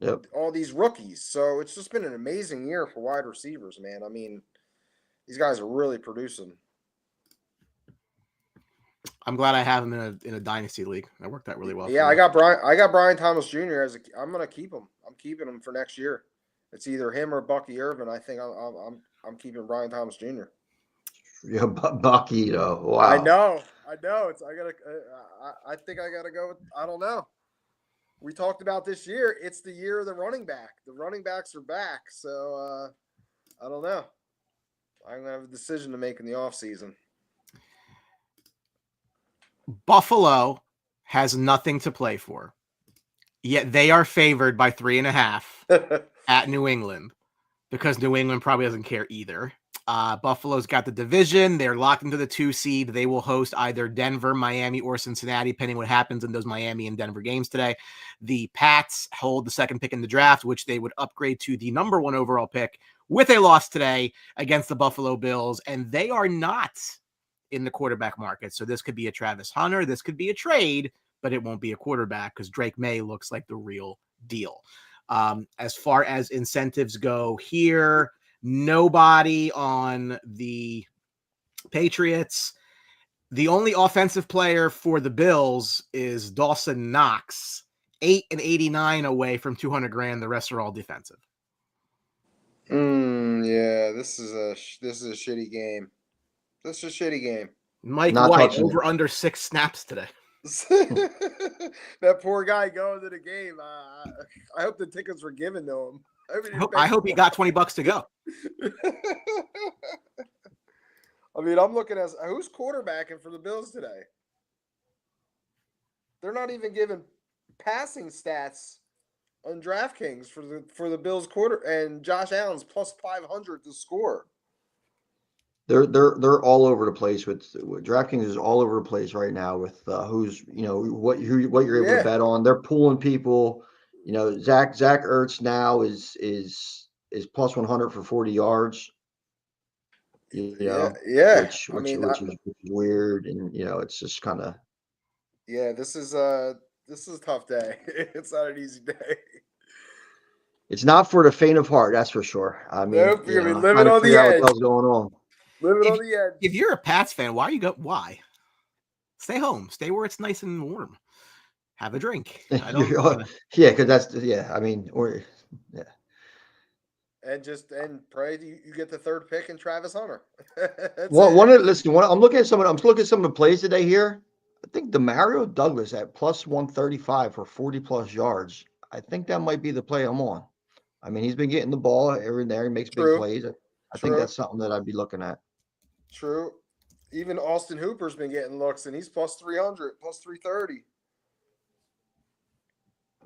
Yep. All these rookies. So it's just been an amazing year for wide receivers, man. I mean, these guys are really producing. I'm glad I have him in a dynasty league. That worked out really well. Yeah, I got Brian Thomas Jr. I'm gonna keep him. I'm keeping him for next year. It's either him or Bucky Irvin. I think I'm keeping Brian Thomas Jr. Yeah, Bucky, wow. I know. I think I gotta go with. I don't know. We talked about this year. It's the year of the running back. The running backs are back. So I don't know. I'm gonna have a decision to make in the offseason. Buffalo has nothing to play for, yet they are favored by 3.5 at New England because New England probably doesn't care either. Buffalo's got the division. They're locked into the 2 seed. They will host either Denver, Miami, or Cincinnati, depending what happens in those Miami and Denver games today. The Pats hold the 2nd pick in the draft, which they would upgrade to the number 1 overall pick with a loss today against the Buffalo Bills, and they are not in the quarterback market. So this could be a Travis Hunter. This could be a trade, but it won't be a quarterback because Drake May looks like the real deal. As far as incentives go here, nobody on the Patriots. The only offensive player for the Bills is Dawson Knox, 8-89 away from $200,000. The rest are all defensive. Yeah, this is a shitty game. This is a shitty game. Mike Not White touching over under 6 snaps today. That poor guy going to the game. I hope the tickets were given to him. I hope he got $20 to go. I mean, I'm looking at who's quarterbacking for the Bills today. They're not even giving passing stats on DraftKings for the Bills quarter, and Josh Allen's plus 500 to score. They're all over the place with DraftKings is all over the place right now with who's what you're able to bet on. They're pulling people. Zach Ertz now is plus 100 for 40 yards. Yeah. Which is weird, and it's just kind of. Yeah, this is a tough day. It's not an easy day. It's not for the faint of heart, that's for sure. I mean, nope, you're gonna be living on the edge. What the hell's going on? Living on the edge. If you're a Pats fan, why? Stay home. Stay where it's nice and warm. Have a drink. Because that's I mean, And pray you get the 3rd pick in Travis Hunter. I'm looking at some of the plays today here. I think Demario Douglas at plus 135 for 40 plus yards. I think that might be the play I'm on. I mean, he's been getting the ball every there. He makes big plays. I think that's something that I'd be looking at. True. Even Austin Hooper's been getting looks, and he's plus 300, plus 330.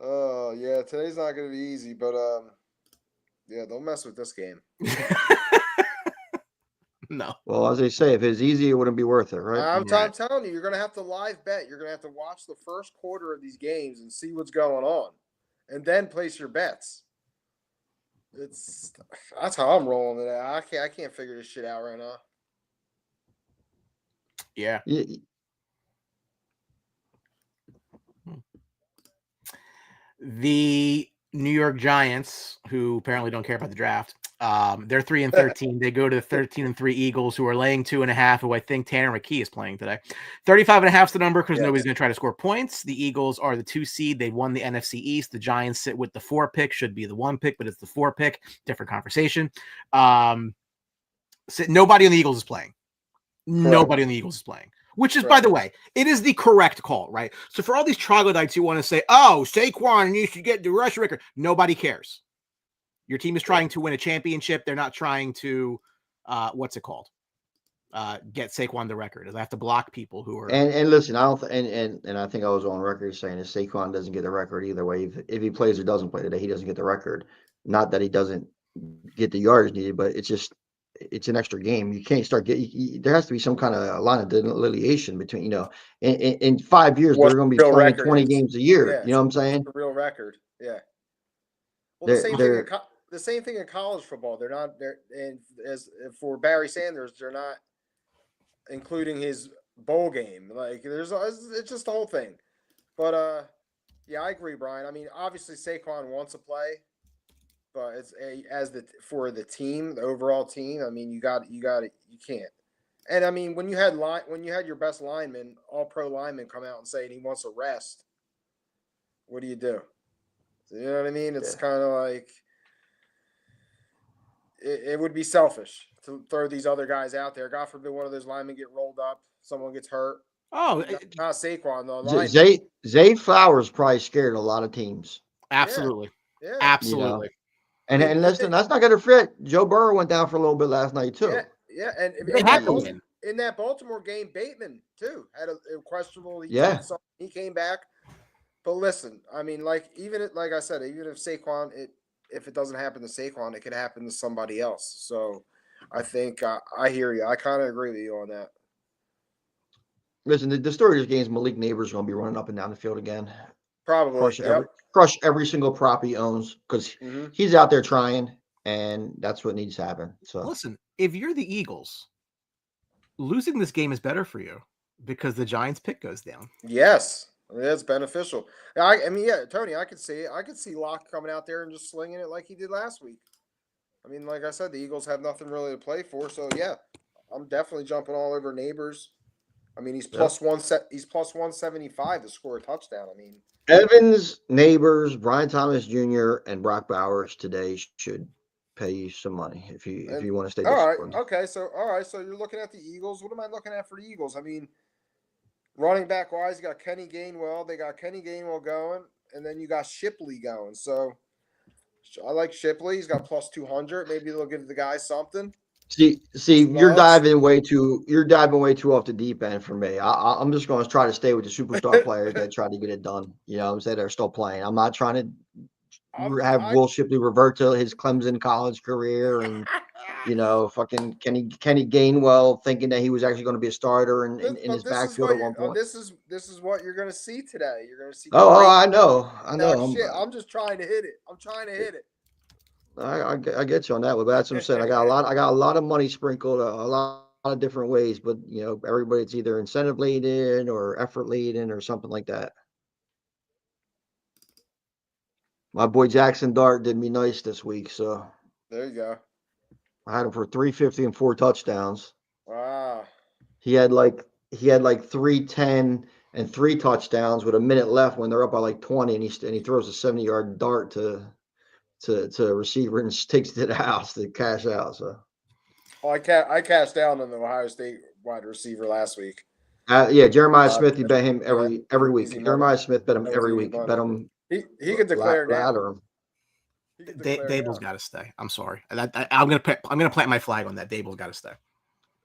Oh, yeah, today's not going to be easy, but yeah, don't mess with this game. No. Well, as they say, if it's easy, it wouldn't be worth it, right? I'm telling you, you're going to have to live bet. You're going to have to watch the first quarter of these games and see what's going on, and then place your bets. That's how I'm rolling today. I can't figure this shit out right now. Yeah. The New York Giants, who apparently don't care about the draft, they're 3-13. They go to the 13-3 Eagles, who are laying 2.5, who I think Tanner McKee is playing today. 35.5 is the number because nobody's going to try to score points. The Eagles are the 2 seed. They won the NFC East. The Giants sit with the 4 pick. Should be the 1 pick, but it's the 4 pick. Different conversation. So nobody on the Eagles is playing. Correct. Nobody on the Eagles is playing. Which is, by the way, it is the correct call, right? So for all these troglodytes who want to say, oh, Saquon, you should get the rush record. Nobody cares. Your team is trying to win a championship. They're not trying to, what's it called? Get Saquon the record. I have to block people who are. And listen, I don't, and I think I was on record saying that Saquon doesn't get the record either way. If he plays or doesn't play today, he doesn't get the record. Not that he doesn't get the yards needed, but it's an extra game. You can't start getting. There has to be some kind of line of delineation between, in 5 years they're going to be playing 20 games a year. Yeah, you know what I'm saying? The real record. Yeah. Well, the same thing in college football. They're not there, and as for Barry Sanders, they're not including his bowl game. Like it's just the whole thing. But yeah, I agree, Brian. I mean, obviously Saquon wants to play. But it's for the team, the overall team. I mean, you can't. And I mean, when you had your best lineman, all pro lineman, come out and say he wants to rest, what do? You know what I mean? It's kind of like it would be selfish to throw these other guys out there. God forbid one of those linemen get rolled up, someone gets hurt. Oh, not Saquon though. Zay Flowers probably scared a lot of teams. Absolutely, yeah. Absolutely. And listen, that's not going to forget. Joe Burrow went down for a little bit last night too. Yeah, and They had to win. in that Baltimore game, Bateman too had a questionable. He Yeah. took something, he came back. But listen, I mean, like I said, even if Saquon, if it doesn't happen to Saquon, it could happen to somebody else. So I think I hear you. I kind of agree with you on that. Listen, the story of this game is Malik Neighbors going to be running up and down the field again. Probably. Crush every single prop he owns because he's out there trying, and that's what needs to happen. So listen, if you're the Eagles, losing this game is better for you because the Giants' pick goes down. Yes. That's beneficial. I mean, yeah, Tony, I could see it. I could see Locke coming out there and just slinging it like he did last week. I mean, like I said, the Eagles have nothing really to play for. So, yeah, I'm definitely jumping all over Neighbors. I mean, he's plus 175 to score a touchdown. I mean, Evans, Neighbors, Brian Thomas Jr., and Brock Bowers today should pay you some money if you want to stay disciplined. All right. So you're looking at the Eagles. What am I looking at for the Eagles? I mean, running back wise, you got Kenny Gainwell. They got Kenny Gainwell going, and then you got Shipley going. So I like Shipley. He's got plus 200. Maybe they'll give the guy something. See, you're diving way too off the deep end for me. I'm just going to try to stay with the superstar players that try to get it done. You know what I'm saying? They're still playing. I'm not trying to have Will Shipley revert to his Clemson college career and fucking Kenny Gainwell thinking that he was actually going to be a starter in his backfield at one point. This is what you're going to see today. You're going to see. I know. I'm just trying to hit it. I'm trying to hit it. I get you on that one, but that's what I'm saying. I got a lot of money sprinkled a lot of different ways, but everybody's either incentive laden or effort laden or something like that. My boy Jackson Dart did me nice this week, so there you go. I had him for 350 and 4 touchdowns. Wow. He had like 310 and 3 touchdowns with a minute left when they're up by like 20, and he throws a 70-yard dart to a receiver and takes it to the house to cash out. So, I cashed out on the Ohio State wide receiver last week. Jeremiah Smith. He bet him every week. Jeremiah Smith bet him every week. Bet him. He could declare now. Dable's got to stay. I'm sorry. I'm gonna plant my flag on that. Dable's got to stay.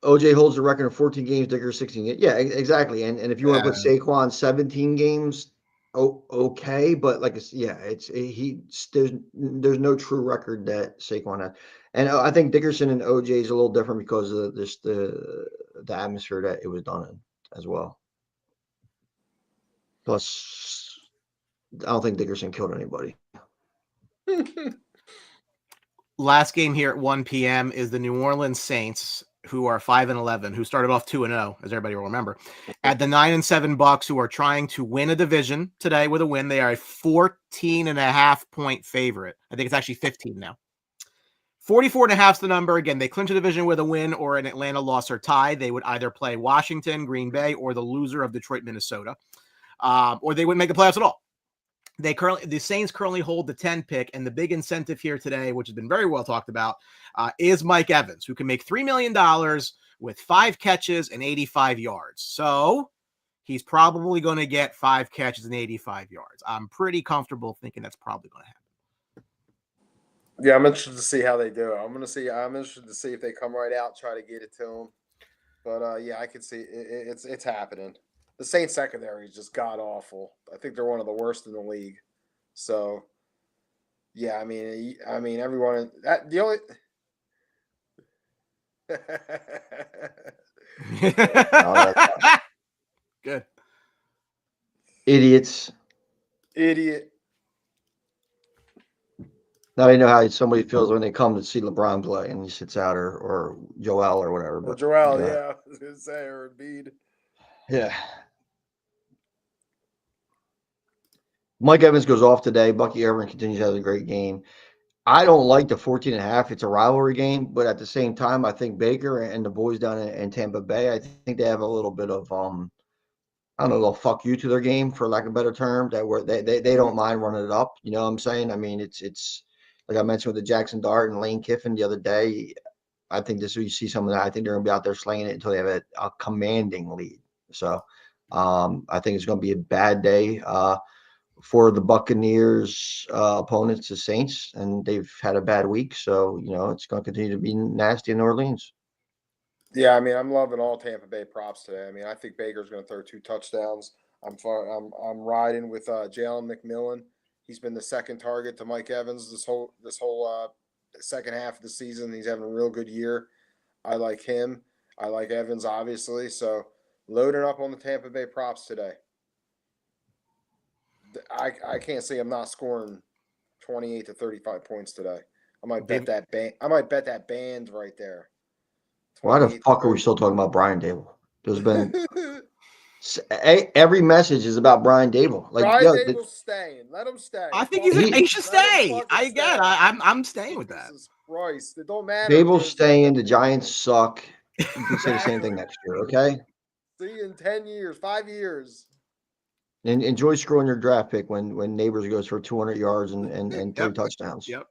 OJ holds the record of 14 games. Dicker 16. Yeah, exactly. And if you want to put Saquon 17 games. Oh, okay, but there's no true record that Saquon had, and I think Dickerson and OJ is a little different because of the atmosphere that it was done in as well. Plus, I don't think Dickerson killed anybody. Last game here at 1 p.m. is the New Orleans Saints, who are 5-11, who started off 2-0, as everybody will remember, at the 9-7 Bucks, who are trying to win a division today with a win. They are a 14.5 point favorite. I think it's actually 15 now. 44.5 is the number. Again, they clinch a division with a win or an Atlanta loss or tie. They would either play Washington, Green Bay, or the loser of Detroit, Minnesota, or they wouldn't make the playoffs at all. The Saints currently hold the 10 pick, and the big incentive here today, which has been very well talked about, is Mike Evans, who can make $3 million with 5 catches and 85 yards. So he's probably going to get 5 catches and 85 yards. I'm pretty comfortable thinking that's probably going to happen. Yeah, I'm interested to see how they do it. I'm interested to see if they come right out, try to get it to him. But yeah, I can see it's happening. The Saints secondary is just god awful. I think they're one of the worst in the league. So, yeah, I mean, everyone. The only. Good. Idiots. Idiot. Now you know how somebody feels when they come to see LeBron play and he sits out or Joel or whatever. But Joel, yeah, I was gonna say, or Embiid. Yeah. Mike Evans goes off today. Bucky Irvin continues to have a great game. I don't like the 14.5. It's a rivalry game, but at the same time, I think Baker and the boys down in Tampa Bay, I think they have a little bit of I don't know, a little fuck you to their game, for lack of a better term, that where they don't mind running it up. You know what I'm saying? I mean, it's like I mentioned with the Jackson Dart and Lane Kiffin the other day. I think this is where you see some of that. I think they're going to be out there slinging it until they have a commanding lead. So I think it's going to be a bad day for the Buccaneers opponents, the Saints, and they've had a bad week. So, it's going to continue to be nasty in New Orleans. Yeah, I mean, I'm loving all Tampa Bay props today. I mean, I think Baker's going to throw 2 touchdowns. I'm riding with Jalen McMillan. He's been the second target to Mike Evans this whole second half of the season. He's having a real good year. I like him. I like Evans, obviously. So loading up on the Tampa Bay props today. I can't see him not scoring 28 to 35 points today. I might bet that band right there. Why the fuck are we still talking about Brian Dable? There's been every message is about Brian Dable. Like, Brian Dable's staying. Let him stay. I think he should stay. I'm staying with that. Jesus Christ. It don't matter. Dable's staying. The Giants suck. You can say the same thing next year, okay? See you in 10 years, 5 years. And enjoy screwing your draft pick when Neighbors goes for 200 yards and 3 touchdowns. Yep.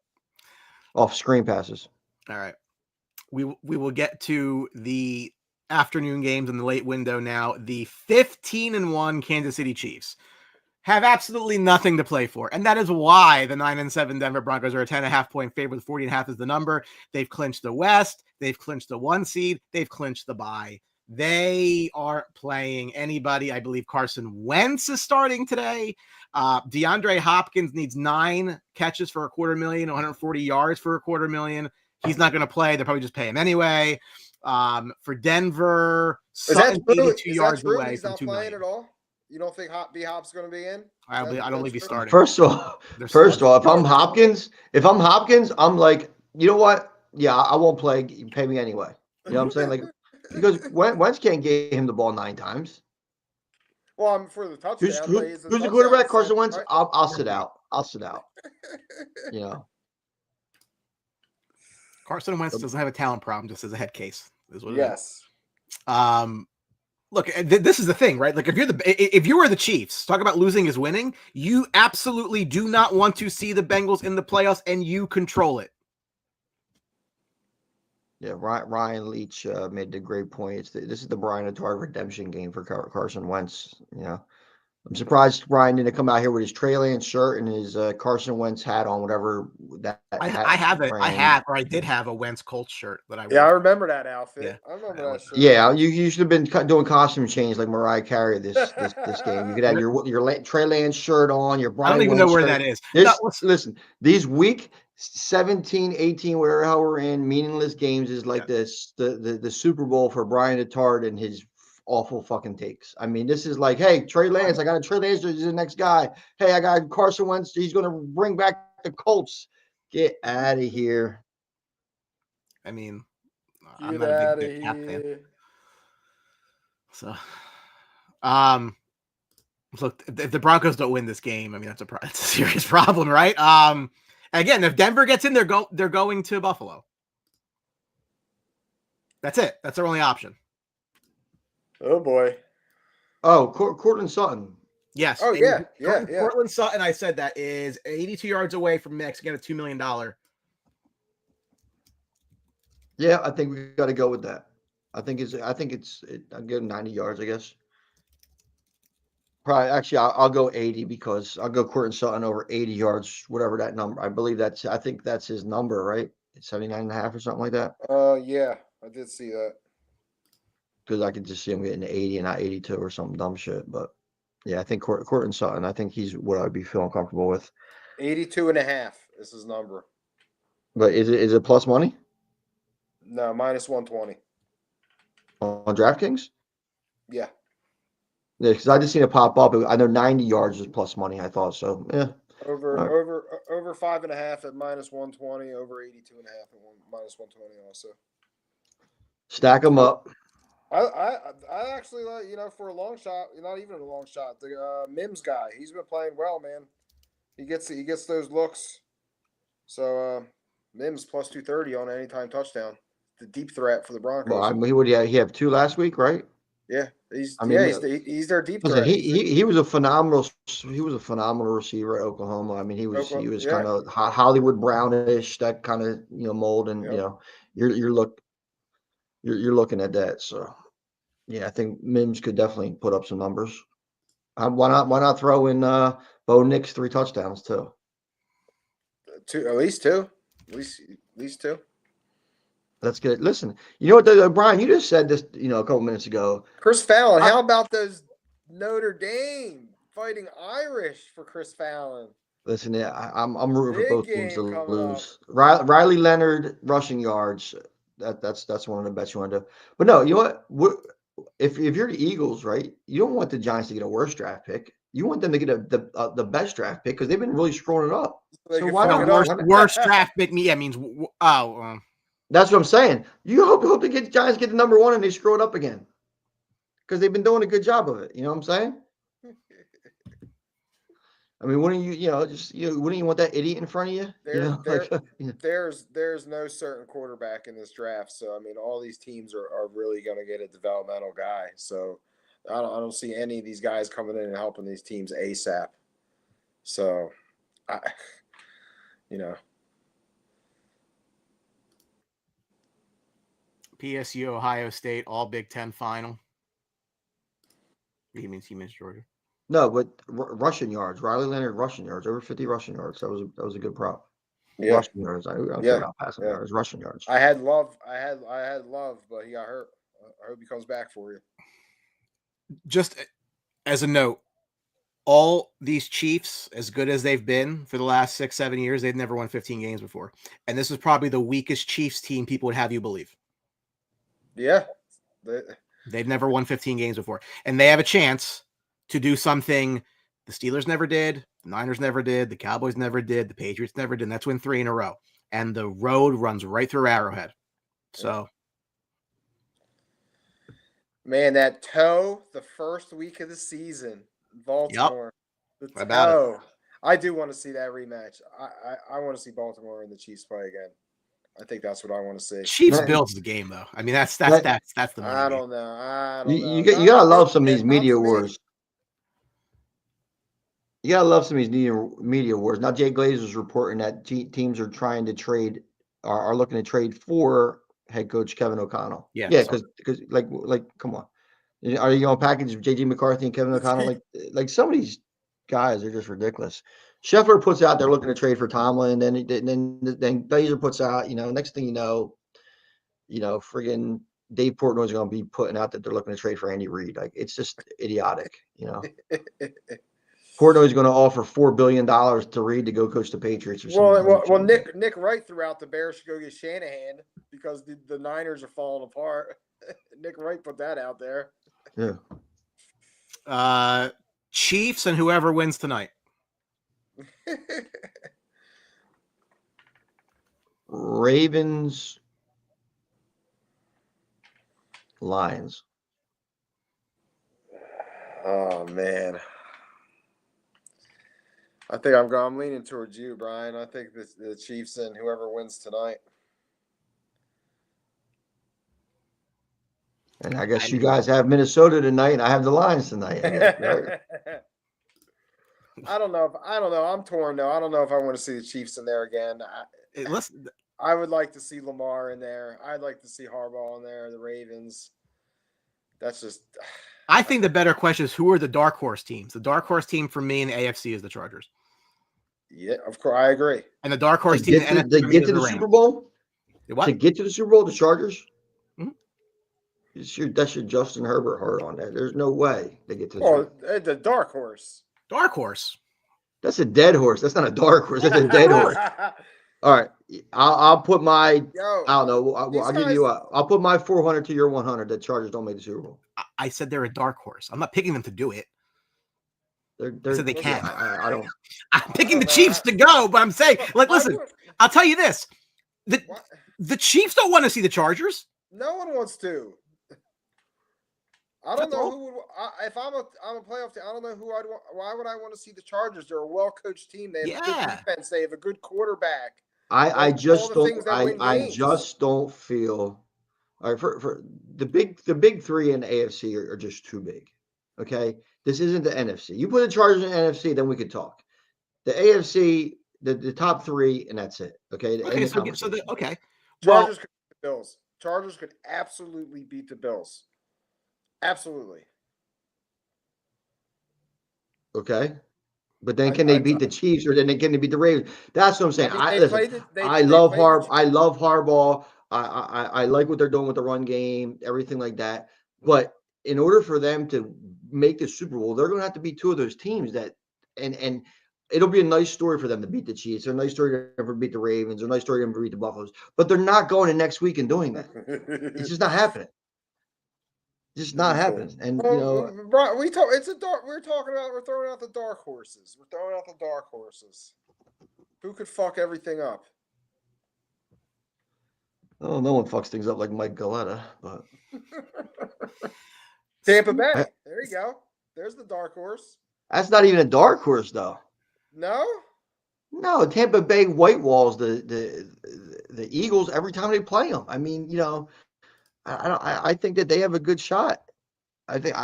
Off screen passes. All right. We will get to the afternoon games in the late window now. The 15-1 Kansas City Chiefs have absolutely nothing to play for. And that is why the 9-7 Denver Broncos are a 10.5-point favorite. 40.5 is the number. They've clinched the West. They've clinched the 1 seed. They've clinched the bye. They aren't playing anybody. I believe Carson Wentz is starting today. DeAndre Hopkins needs 9 catches for $250,000, 140 yards for $250,000. He's not going to play. They'll probably just pay him anyway. For Denver, Sutton 82 yards away He's from not $2 playing million. at all? You don't think B-Hop's going to be in? I don't believe he's starting. First of all, if I'm Hopkins, I'm like, you know what? Yeah, I won't play. You pay me anyway. You know what I'm saying? Like, because Wentz can't get him the ball 9 times. Well, I'm for the touchdown. Who's the quarterback? Carson Wentz? Right? I'll sit out. You know. Carson Wentz doesn't have a talent problem, just as a head case. Is what yes. It is. Look, this is the thing, right? Like if you were the Chiefs, talk about losing is winning. You absolutely do not want to see the Bengals in the playoffs, and you control it. Yeah, Ryan Leach made a great point. This is the Brian Atard redemption game for Carson Wentz. You know, I'm surprised Ryan didn't come out here with his Trey Lance shirt and his Carson Wentz hat on, whatever that. I did have a Wentz Colts shirt that I. Yeah, I remember that outfit. Yeah. I remember that shirt. Yeah, you should have been doing costume change like Mariah Carey this game. You could have your Trey Lance shirt on, your Brian. I don't even Wentz know where shirt. that is. Listen, these week 17, 18, whatever how we're in meaningless games is like this the Super Bowl for Brian Atard and his awful fucking takes. I mean, this is like, hey, Trey Lance, I got a Trey Lance, he's the next guy. Hey, I got Carson Wentz, he's going to bring back the Colts. Get out of here. I mean, I'm not a big Cap fan. So, look, if the Broncos don't win this game, I mean, that's a serious problem, right? Again, if Denver gets in, they're going to Buffalo. That's it. That's their only option. Oh boy. Oh, Cortland Sutton. Yes. Oh yeah. Cortland Sutton, I said that is 82 yards away from Mix. Get a $2 million. Yeah, I think we got to go with that. I'll give him 90 yards, I guess. Probably, actually, I'll go 80 because I'll go Cortland Sutton over 80 yards, whatever that number. I think that's his number, right? 79.5 or something like that. Yeah, I did see that. Because I could just see him getting 80 and not 82 or some dumb shit. But yeah, I think Cortland Sutton, I think he's what I'd be feeling comfortable with. 82.5 is his number. But is it plus money? No, minus 120. On DraftKings? Yeah. Yeah, because I just seen it pop up. I know 90 yards is plus money. I thought so. Yeah. Over 5.5 at minus 120. Over 82.5 at minus 120 also. Stack them up. I actually like, for a long shot, not even a long shot. The Mims guy, he's been playing well, man. He gets those looks. So Mims plus 230 on anytime touchdown. The deep threat for the Broncos. Well, I mean, he have 2 last week, right? Yeah, he's their deep threat. He was a phenomenal receiver at Oklahoma. I mean, he was kind of Hollywood Brownish, that kind of mold, and you're looking at that. So yeah, I think Mims could definitely put up some numbers. Why not throw in Bo Nix 3 touchdowns too? At least two. That's good. Listen, you know what, Brian? You just said this, a couple minutes ago. Chris Fallon. How about those Notre Dame Fighting Irish for Chris Fallon? Listen, yeah, I'm rooting for Big both teams to game coming lose. Riley Leonard rushing yards. That's one of the bets you want to do. But no, you know what? If you're the Eagles, right? You don't want the Giants to get a worse draft pick. You want them to get the best draft pick because they've been really screwing it up. They So can why fuck not? it up. Why not? Worst draft pick means That's what I'm saying. You hope the Giants get the number one and they screw it up again because they've been doing a good job of it. You know what I'm saying? I mean, wouldn't wouldn't you want that idiot in front of you? There's no certain quarterback in this draft, so I mean, all these teams are really going to get a developmental guy. So I don't see any of these guys coming in and helping these teams ASAP. So, PSU, Ohio State, all Big Ten final. He means Georgia. No, but rushing yards. Riley Leonard rushing yards, over 50 rushing yards. That was a good prop. Yeah. Rushing yards. I don't care about passing yards. Rushing yards. I had Love, but he got hurt. I hope he comes back for you. Just as a note, all these Chiefs, as good as they've been for the last 6-7 years, they've never won 15 games before. And this is probably the weakest Chiefs team people would have you believe. Yeah. They've never won 15 games before. And they have a chance to do something the Steelers never did, the Niners never did, the Cowboys never did, the Patriots never did, and that's win 3 in a row. And the road runs right through Arrowhead. So, man, that toe the first week of the season, Baltimore. Yep. The toe. I do want to see that rematch. I want to see Baltimore and the Chiefs play again. I think that's what I want to see. Chiefs Bills is the game though. I mean, that's the money. I don't know. You gotta love some of these media wars. You gotta love some of these media wars. Now Jay Glazer's reporting that teams are trying to trade, are looking to trade for head coach Kevin O'Connell. Yeah, because like come on, are you gonna package JJ McCarthy and Kevin O'Connell? like some of these guys are just ridiculous. Scheffler puts out they're looking to trade for Tomlin, then Glazer puts out, next thing you know, friggin' Dave Portnoy's going to be putting out that they're looking to trade for Andy Reid. Like, it's just idiotic, Portnoy's going to offer $4 billion to Reid to go coach the Patriots or something. Well, Nick Wright threw out the Bears should go get Shanahan because the Niners are falling apart. Nick Wright put that out there. Yeah. Chiefs and whoever wins tonight. Ravens, Lions. Oh man, I think I'm leaning towards you, Brian. I think the Chiefs and whoever wins tonight. And I guess you guys have Minnesota tonight, and I have the Lions tonight. I guess, right? I don't know. I'm torn though. I don't know if I want to see the Chiefs in there again. I would like to see Lamar in there. I'd like to see Harbaugh in there. The Ravens. That's just. I think the better question is who are the dark horse teams? The dark horse team for me in the AFC is the Chargers. Yeah, of course, I agree. And the dark horse team in the NFC to get to the Super Bowl. What? To get to the Super Bowl, the Chargers. Mm-hmm. That's your Justin Herbert heart on that. There's no way they get to the the dark horse. Dark horse. That's a dead horse. That's not a dark horse. That's a dead horse. All right, I'll put my. I don't know. I'll give you. I'll put my 400 to your 100. That Chargers don't make the Super Bowl. I said they're a dark horse. I'm not picking them to do it. I said they can. I don't. I'm picking the Chiefs to go, but I'm saying, listen. I'll tell you this: the Chiefs don't want to see the Chargers. No one wants to. I don't know who would. If I'm a playoff team, I don't know who I'd want. Why would I want to see the Chargers? They're a well-coached team. They have a good defense. They have a good quarterback. I just don't. I just don't feel. All right, for the big three in the AFC are just too big. Okay, this isn't the NFC. You put the Chargers in the NFC, then we could talk. The AFC, the top three, and that's it. Okay. Okay. Chargers could beat the Bills. Chargers could absolutely beat the Bills. Absolutely. Okay. But then can they beat the Chiefs or then can they beat the Ravens? That's what I'm saying. I love Harbaugh. I like what they're doing with the run game, everything like that. But in order for them to make the Super Bowl, they're going to have to beat two of those teams that, and it'll be a nice story for them to beat the Chiefs. It's a nice story to ever beat the Ravens. It's a nice story to ever beat the Buffaloes. But they're not going in next week and doing that. It's just not happening. Just not happening. And Brian, we're talking about we're throwing out the dark horses. We're throwing out the dark horses. Who could fuck everything up? oh, no one fucks things up like Mike Galletta, but Tampa Bay. There you go. There's the dark horse. that's not even a dark horse, though. No? No, Tampa Bay whitewalls the Eagles every time they play them. I mean, I think that they have a good shot. I think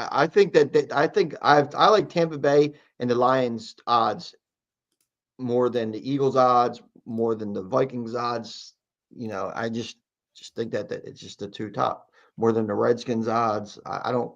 I like Tampa Bay and the Lions odds more than the Eagles odds, more than the Vikings odds. I just think that it's just the two top more than the Redskins odds. I don't,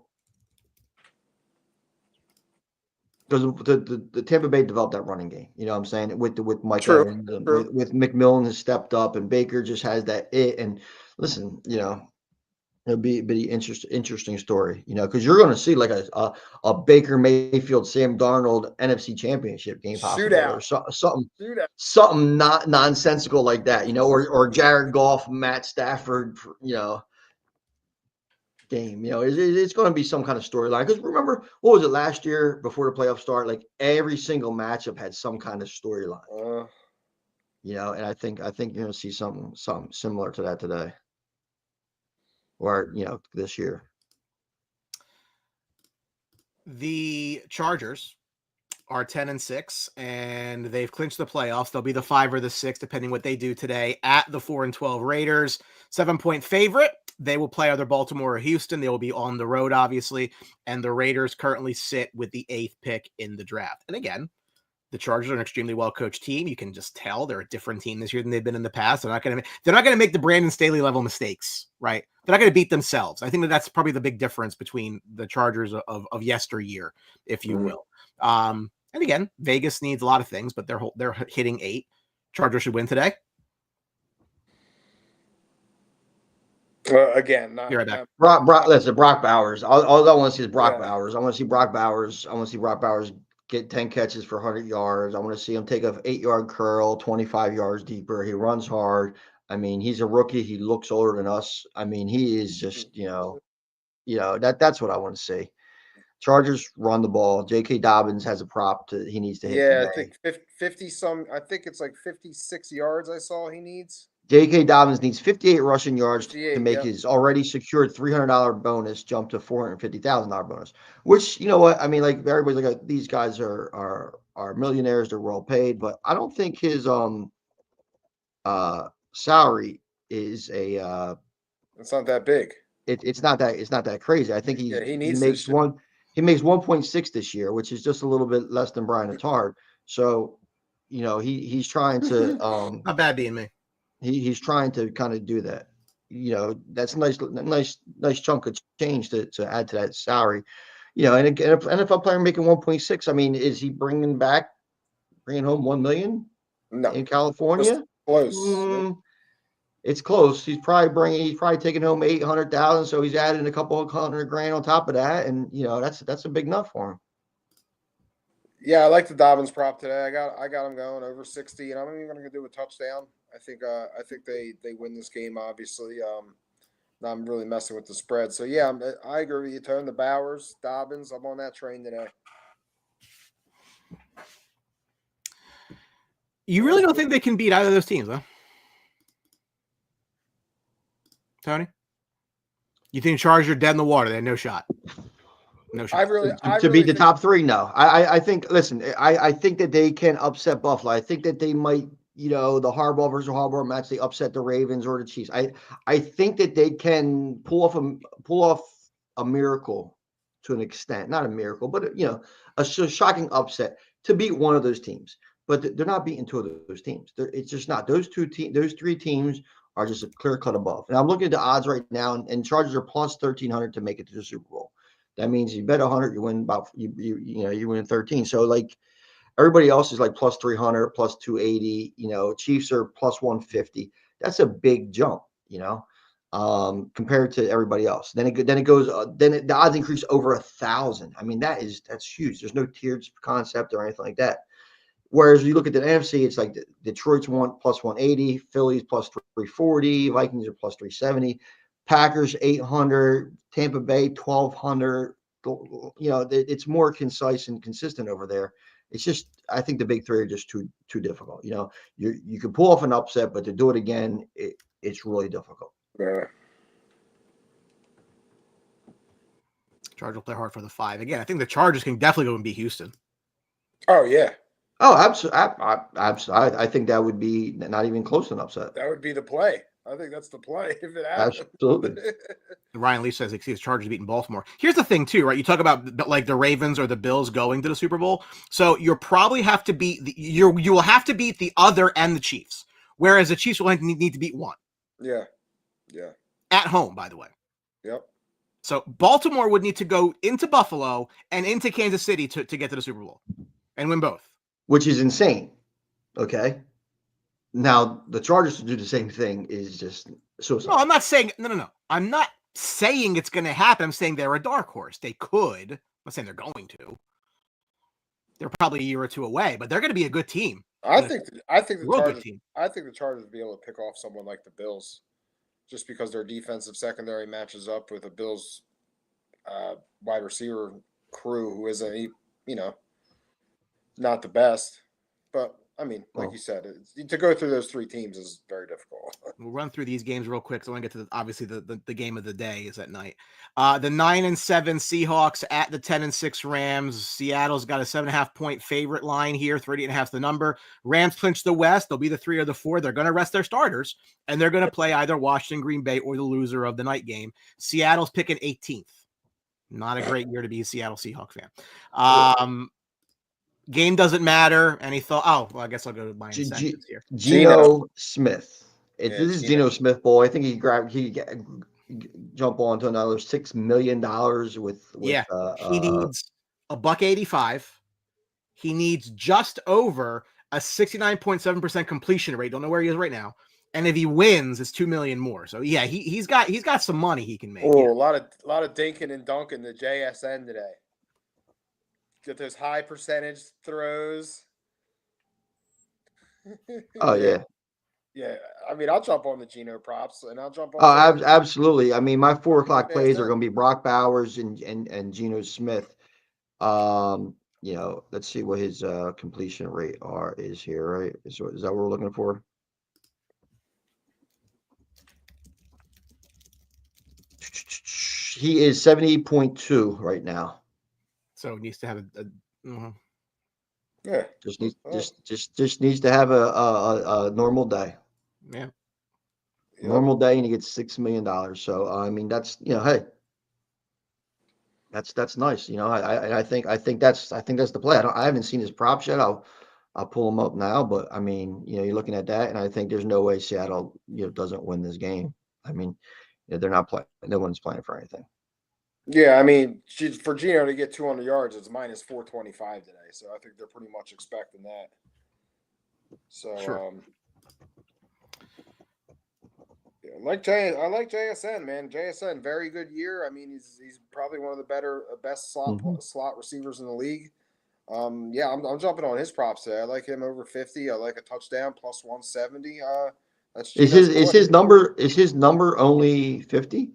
because the Tampa Bay developed that running game. You know what I'm saying? With Mike True, Evans, and true. with McMillan has stepped up, and Baker just has that it. And listen, it'll be an interesting story, because you're going to see like a Baker Mayfield, Sam Darnold NFC Championship game possibly, Shootout. or something Shootout. something not nonsensical like that, or Jared Goff, Matt Stafford, game. It's going to be some kind of storyline. Because remember, what was it last year before the playoffs start? Like every single matchup had some kind of storyline. And I think you're going to see something similar to that today, or this year. The Chargers are 10-6, and they've clinched the playoffs. They'll be the 5 or the 6, depending what they do today, at the 4-12 Raiders. 7-point favorite. They will play either Baltimore or Houston. They will be on the road, obviously. And the Raiders currently sit with the 8th pick in the draft. And again, the Chargers are an extremely well-coached team. You can just tell they're a different team this year than they've been in the past. They're not going to make the Brandon Staley level mistakes, right? They're not going to beat themselves. I think that's probably the big difference between the Chargers of yesteryear, if you will. And again, Vegas needs a lot of things, but they're hitting 8. Chargers should win today. Again, You're right back. Brock Bowers. All I want to see is Brock Bowers. I want to see Brock Bowers. I want to see Brock Bowers get 10 catches for 100 yards. I want to see him take a 8-yard curl, 25 yards deeper. He runs hard. I mean, he's a rookie. He looks older than us. I mean, he is just, that's what I want to see. Chargers run the ball. J.K. Dobbins has a prop he needs to hit. Yeah, I think 50 some. I think it's like 56 yards. I saw he needs. J.K. Dobbins needs 58 rushing yards to make his already secured $300 bonus jump to $450,000 bonus. Which, you know what? I mean, like everybody's like, these guys are millionaires. They're well paid, but I don't think his salary is It's not that big. It's not that crazy. I think he makes 1.6 this year, which is just a little bit less than Brian Attard. So, he's trying to not bad being me. He's trying to kind of do that. That's a nice chunk of change to add to that salary. And an NFL player making 1.6. I mean, is he bringing home 1 million in California? Close. It's close. He's probably taking home 800,000. So he's adding a couple of $100,000 on top of that, and that's a big nut for him. Yeah, I like the Dobbins prop today. I got him going over 60, and I'm even going to do a touchdown. I think they win this game. Obviously, I'm really messing with the spread. So yeah, I agree with you, Tone. The Bowers, Dobbins, I'm on that train today. You really don't think they can beat either of those teams, huh? Tony, you think Chargers are dead in the water? They had no shot. No shot. To beat the top 3, no. I think. Listen, I think that they can upset Buffalo. I think that they might. The Harbaugh versus Harbaugh match, they upset the Ravens or the Chiefs. I think that they can pull off a miracle to an extent. Not a miracle, but a shocking upset to beat one of those teams. But they're not beating 2 of those teams. It's just not. Those 3 teams are just a clear cut above. And I'm looking at the odds right now, and Chargers are plus 1,300 to make it to the Super Bowl. That means you bet 100, you win about you win 13. So like everybody else is like plus 300, plus 280. Chiefs are plus 150. That's a big jump. compared to everybody else. Then it goes, the odds increase over 1,000. I mean, that's huge. There's no tiered concept or anything like that. Whereas you look at the NFC, it's like Detroit's plus 180, Philly's plus 340, Vikings are plus 370, Packers 800, Tampa Bay 1,200. It's more concise and consistent over there. It's just, I think the big three are just too difficult. You can pull off an upset, but to do it again, it's really difficult. Yeah. Chargers will play hard for the 5. Again, I think the Chargers can definitely go and beat Houston. Oh, yeah. Oh, absolutely. I think that would be not even close to an upset. That would be the play. I think that's the play if it happens. Absolutely. Ryan Lee says he sees Chargers beating Baltimore. Here's the thing, too, right? You talk about like the Ravens or the Bills going to the Super Bowl. So you'll probably have to beat you will have to beat the other and the Chiefs, whereas the Chiefs will need to beat one. Yeah. Yeah. At home, by the way. Yep. So Baltimore would need to go into Buffalo and into Kansas City to get to the Super Bowl and win both. Which is insane. Okay. Now the Chargers to do the same thing is just suicide. No, I'm not saying no. I'm not saying it's going to happen. I'm saying they're a dark horse. They could. I'm not saying they're going to. They're probably a year or two away, but they're going to be a good team. I think the Chargers. Team. I think the Chargers would be able to pick off someone like the Bills, just because their defensive secondary matches up with the Bills' wide receiver crew, who isn't, not the best. But I mean, like you said, to go through those 3 teams is very difficult. We'll run through these games real quick. So I want to get to obviously the game of the day is at night. The 9-7 Seahawks at the 10-6 Rams. Seattle's got a 7.5 point favorite line here. 30.5 the number. Rams clinch the West. They'll be the 3 or the 4. They're going to rest their starters, and they're going to play either Washington, Green Bay, or the loser of the night game. Seattle's picking 18th. Not a great year to be a Seattle Seahawks fan. Game doesn't matter. And he thought, I guess I'll go to my incentives here. Geno Smith. This is Geno Smith Bowl. I think he jump on to another $6 million with he needs $1.85. He needs just over a 69.7% completion rate. Don't know where he is right now. And if he wins, it's $2 million more. So yeah, he's got some money he can make. Oh, a lot of dinking and dunking the JSN today. Get those high percentage throws. Oh yeah. Yeah, I mean, I'll jump on the Geno props, and I'll jump on. Oh, absolutely. I mean, my 4 o'clock plays are going to be Brock Bowers and Geno Smith. Let's see what his completion rate is here. Right? Is that what we're looking for? He is 70.2 right now. So he needs to have Yeah, just needs to have a normal day. Yeah, normal day, and he gets $6 million. So I mean, that's hey, that's nice. I think that's the play. I haven't seen his props yet. I'll pull him up now, but I mean, you're looking at that, and I think there's no way Seattle doesn't win this game. I mean, they're not playing. No one's playing for anything. Yeah, I mean, for Geno to get 200 yards, it's minus 425 today. So I think they're pretty much expecting that. So, sure. I like JSN, man. JSN, very good year. I mean, he's probably one of the best slot receivers in the league. I'm jumping on his props today. I like him over 50. I like a touchdown plus 170. Is his number only 50?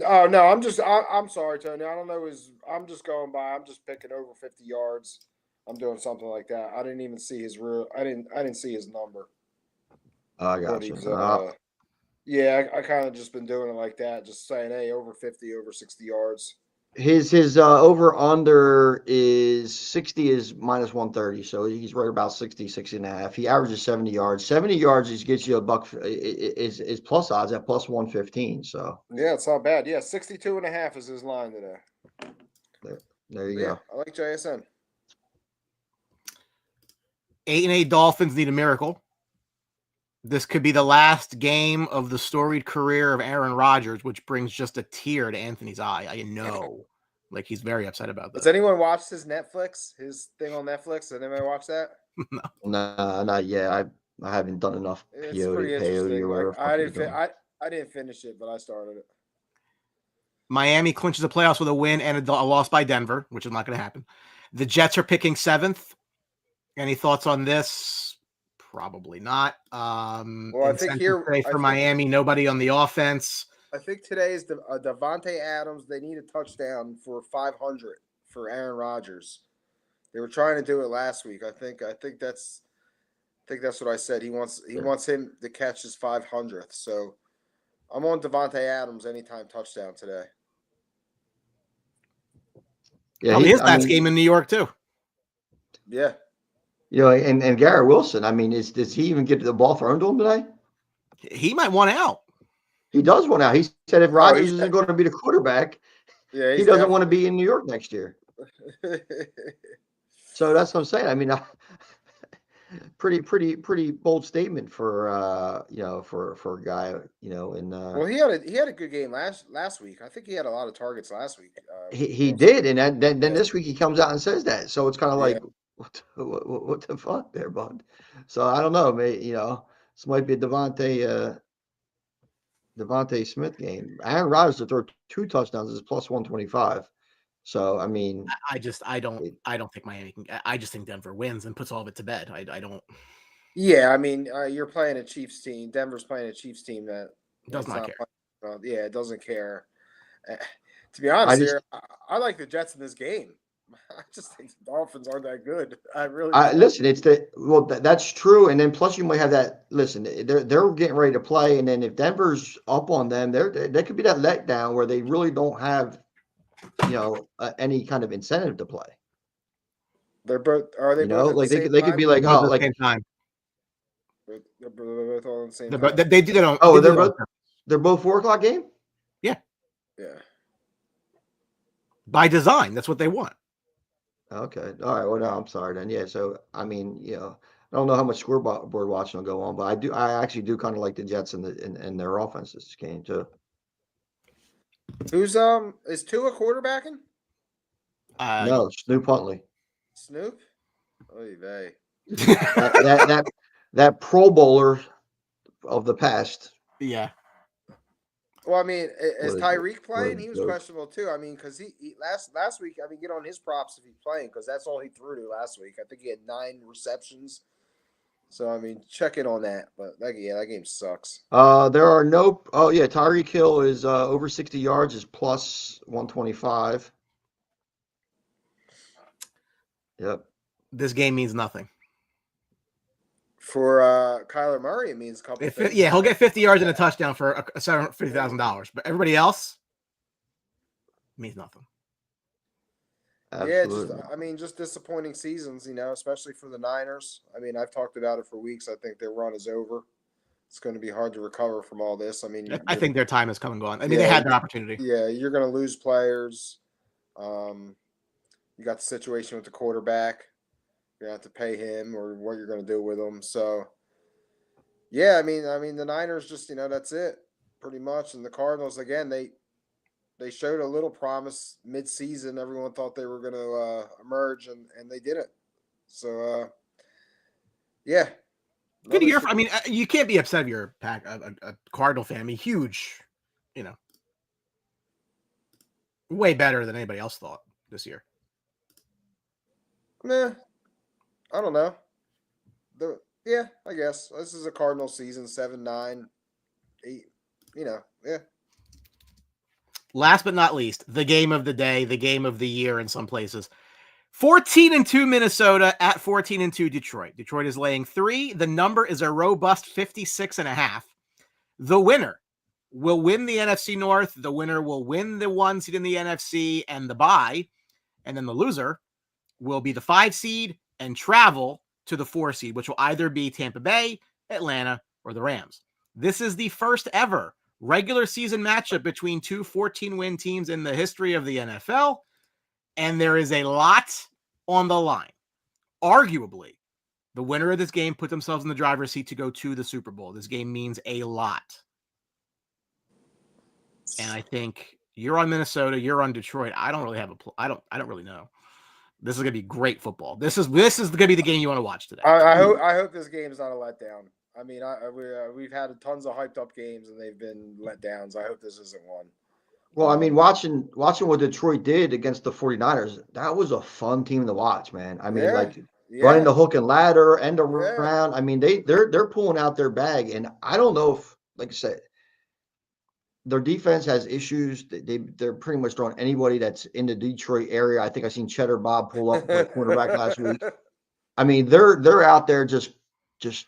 Oh no, I'm sorry, Tony. I don't know I'm just going by. I'm just picking over 50 yards. I'm doing something like that. I didn't even see his I didn't see his number. I got you. I kind of just been doing it like that, just saying, hey, over 50, over 60 yards. His over under is 60 is minus 130, so he's right about 60 and a half. He averages 70 yards. 70 yards he gets you $1 is plus odds at plus 115. So yeah, it's not bad. Yeah, 62 and a half is his line today. There you go. I like JSN. 8-8 Dolphins need a miracle. This could be the last game of the storied career of Aaron Rodgers, which brings just a tear to Anthony's eye. I know. Like, he's very upset about that. Has anyone watched his thing on Netflix? Did anybody watch that? No, not yet. I haven't done enough It's pretty peyote interesting. or whatever. I didn't finish it, but I started it. Miami clinches the playoffs with a win and a loss by Denver, which is not going to happen. The Jets are picking 7th. Any thoughts on this? Probably not. Well, I think here for Miami, nobody on the offense. I think today is Devontae Adams. They need a touchdown for 500 for Aaron Rodgers. They were trying to do it last week. I think that's what I said. He wants him to catch his 500th. So I'm on Devontae Adams anytime touchdown today. Yeah, his last game in New York too. Yeah. And Garrett Wilson. I mean, does he even get the ball thrown to him today? He might want out. He does want out. He said if Rodgers isn't going to be the quarterback, he doesn't want to be in New York next year. So that's what I'm saying. I mean, pretty bold statement for for a guy, well, he had a good game last week. I think he had a lot of targets last week. He did, and then this week he comes out and says that. So it's kind of like, what the fuck there, bud? So I don't know, this might be a Devontae Smith game. Aaron Rodgers to throw 2 touchdowns is plus 125. So I mean, I don't think Miami can. I just think Denver wins and puts all of it to bed. I don't. Yeah, I mean, you're playing a Chiefs team. Denver's playing a Chiefs team that does not care. It doesn't care. To be honest, I like the Jets in this game. I just think the Dolphins aren't that good. I really listen. That's true. And then plus you might have that. Listen, they're getting ready to play, and then if Denver's up on them, there could be that letdown where they really don't have, any kind of incentive to play. They're both. Are they both? Like they could be like, oh, like same time. They're both all at the same time. But they did it on. Oh, they're both 4 o'clock game. Yeah. Yeah. By design, that's what they want. Okay. All right. Well, no, I'm sorry then. Yeah. So, I mean, I don't know how much scoreboard watching will go on, but I actually do kind of like the Jets and their offense this game too. Who's is Tua quarterbacking? No, Snoop Huntley. Snoop? Oy vey. that Pro Bowler of the past. Yeah. Well, I mean, is Tyreek playing? He was questionable too. I mean, because he last week, I mean, get on his props if he's playing, because that's all he threw to last week. I think he had 9 receptions. So I mean, check in on that. But that game sucks. There are no. Oh yeah, Tyreek Hill is over 60 yards is plus 125. Yep. This game means nothing. For Kyler Murray, it means a couple things. Yeah, he'll get 50 yards and a touchdown for $750,000. But everybody else means nothing. Absolutely. Yeah, just disappointing seasons, especially for the Niners. I mean, I've talked about it for weeks. I think their run is over. It's going to be hard to recover from all this. I mean, I think their time has come and gone. I mean, they had their opportunity. Yeah, you're going to lose players. You got the situation with the quarterback. You're going to have to pay him, or what you're going to do with him. So, yeah, I mean, the Niners just, that's it pretty much. And the Cardinals, again, they showed a little promise mid-season. Everyone thought they were going to emerge, and they didn't. So, yeah. Good year. I mean, you can't be upset if you're a Cardinal fan. I mean, huge, way better than anybody else thought this year. Nah, I don't know. Yeah, I guess. This is a Cardinal season, 7, 9, 8, yeah. Last but not least, the game of the day, the game of the year in some places. 14-2 Minnesota at 14-2 Detroit. Detroit is laying 3. The number is a robust 56.5. The winner will win the NFC North. The winner will win the 1 seed in the NFC and the bye. And then the loser will be the 5 seed and travel to the 4 seed, which will either be Tampa Bay, Atlanta, or the Rams. This is the first ever regular season matchup between 2 14-win teams in the history of the NFL, and there is a lot on the line. Arguably, the winner of this game put themselves in the driver's seat to go to the Super Bowl. This game means a lot. And I think you're on Minnesota, you're on Detroit. I don't really have I don't really know. This is going to be great football. This is going to be the game you want to watch today. I hope this game is not a letdown. I mean, we've had tons of hyped up games and they've been letdowns. I hope this isn't one. Well, I mean, watching what Detroit did against the 49ers, that was a fun team to watch, man. I mean, running the hook and ladder, end around. I mean, they're pulling out their bag, and I don't know if, like I said, their defense has issues. They're pretty much throwing anybody that's in the Detroit area. I think I seen Cheddar Bob pull up a cornerback last week. I mean, they're out there just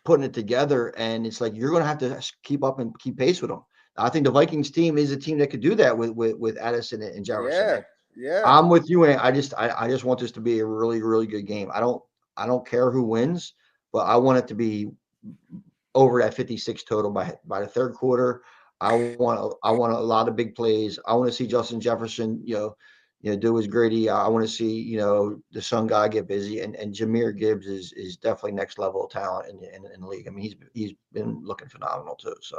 putting it together, and it's like you're going to have to keep up and keep pace with them. I think the Vikings team is a team that could do that with Addison and Jefferson. Yeah. I'm with you, and I just want this to be a really, really good game. I don't care who wins, but I want it to be over that 56 total by the third quarter. I want a lot of big plays. I want to see Justin Jefferson, do his gritty. I want to see, the Sun guy get busy, and Jahmyr Gibbs is definitely next level of talent in the league. I mean, he's been looking phenomenal too. So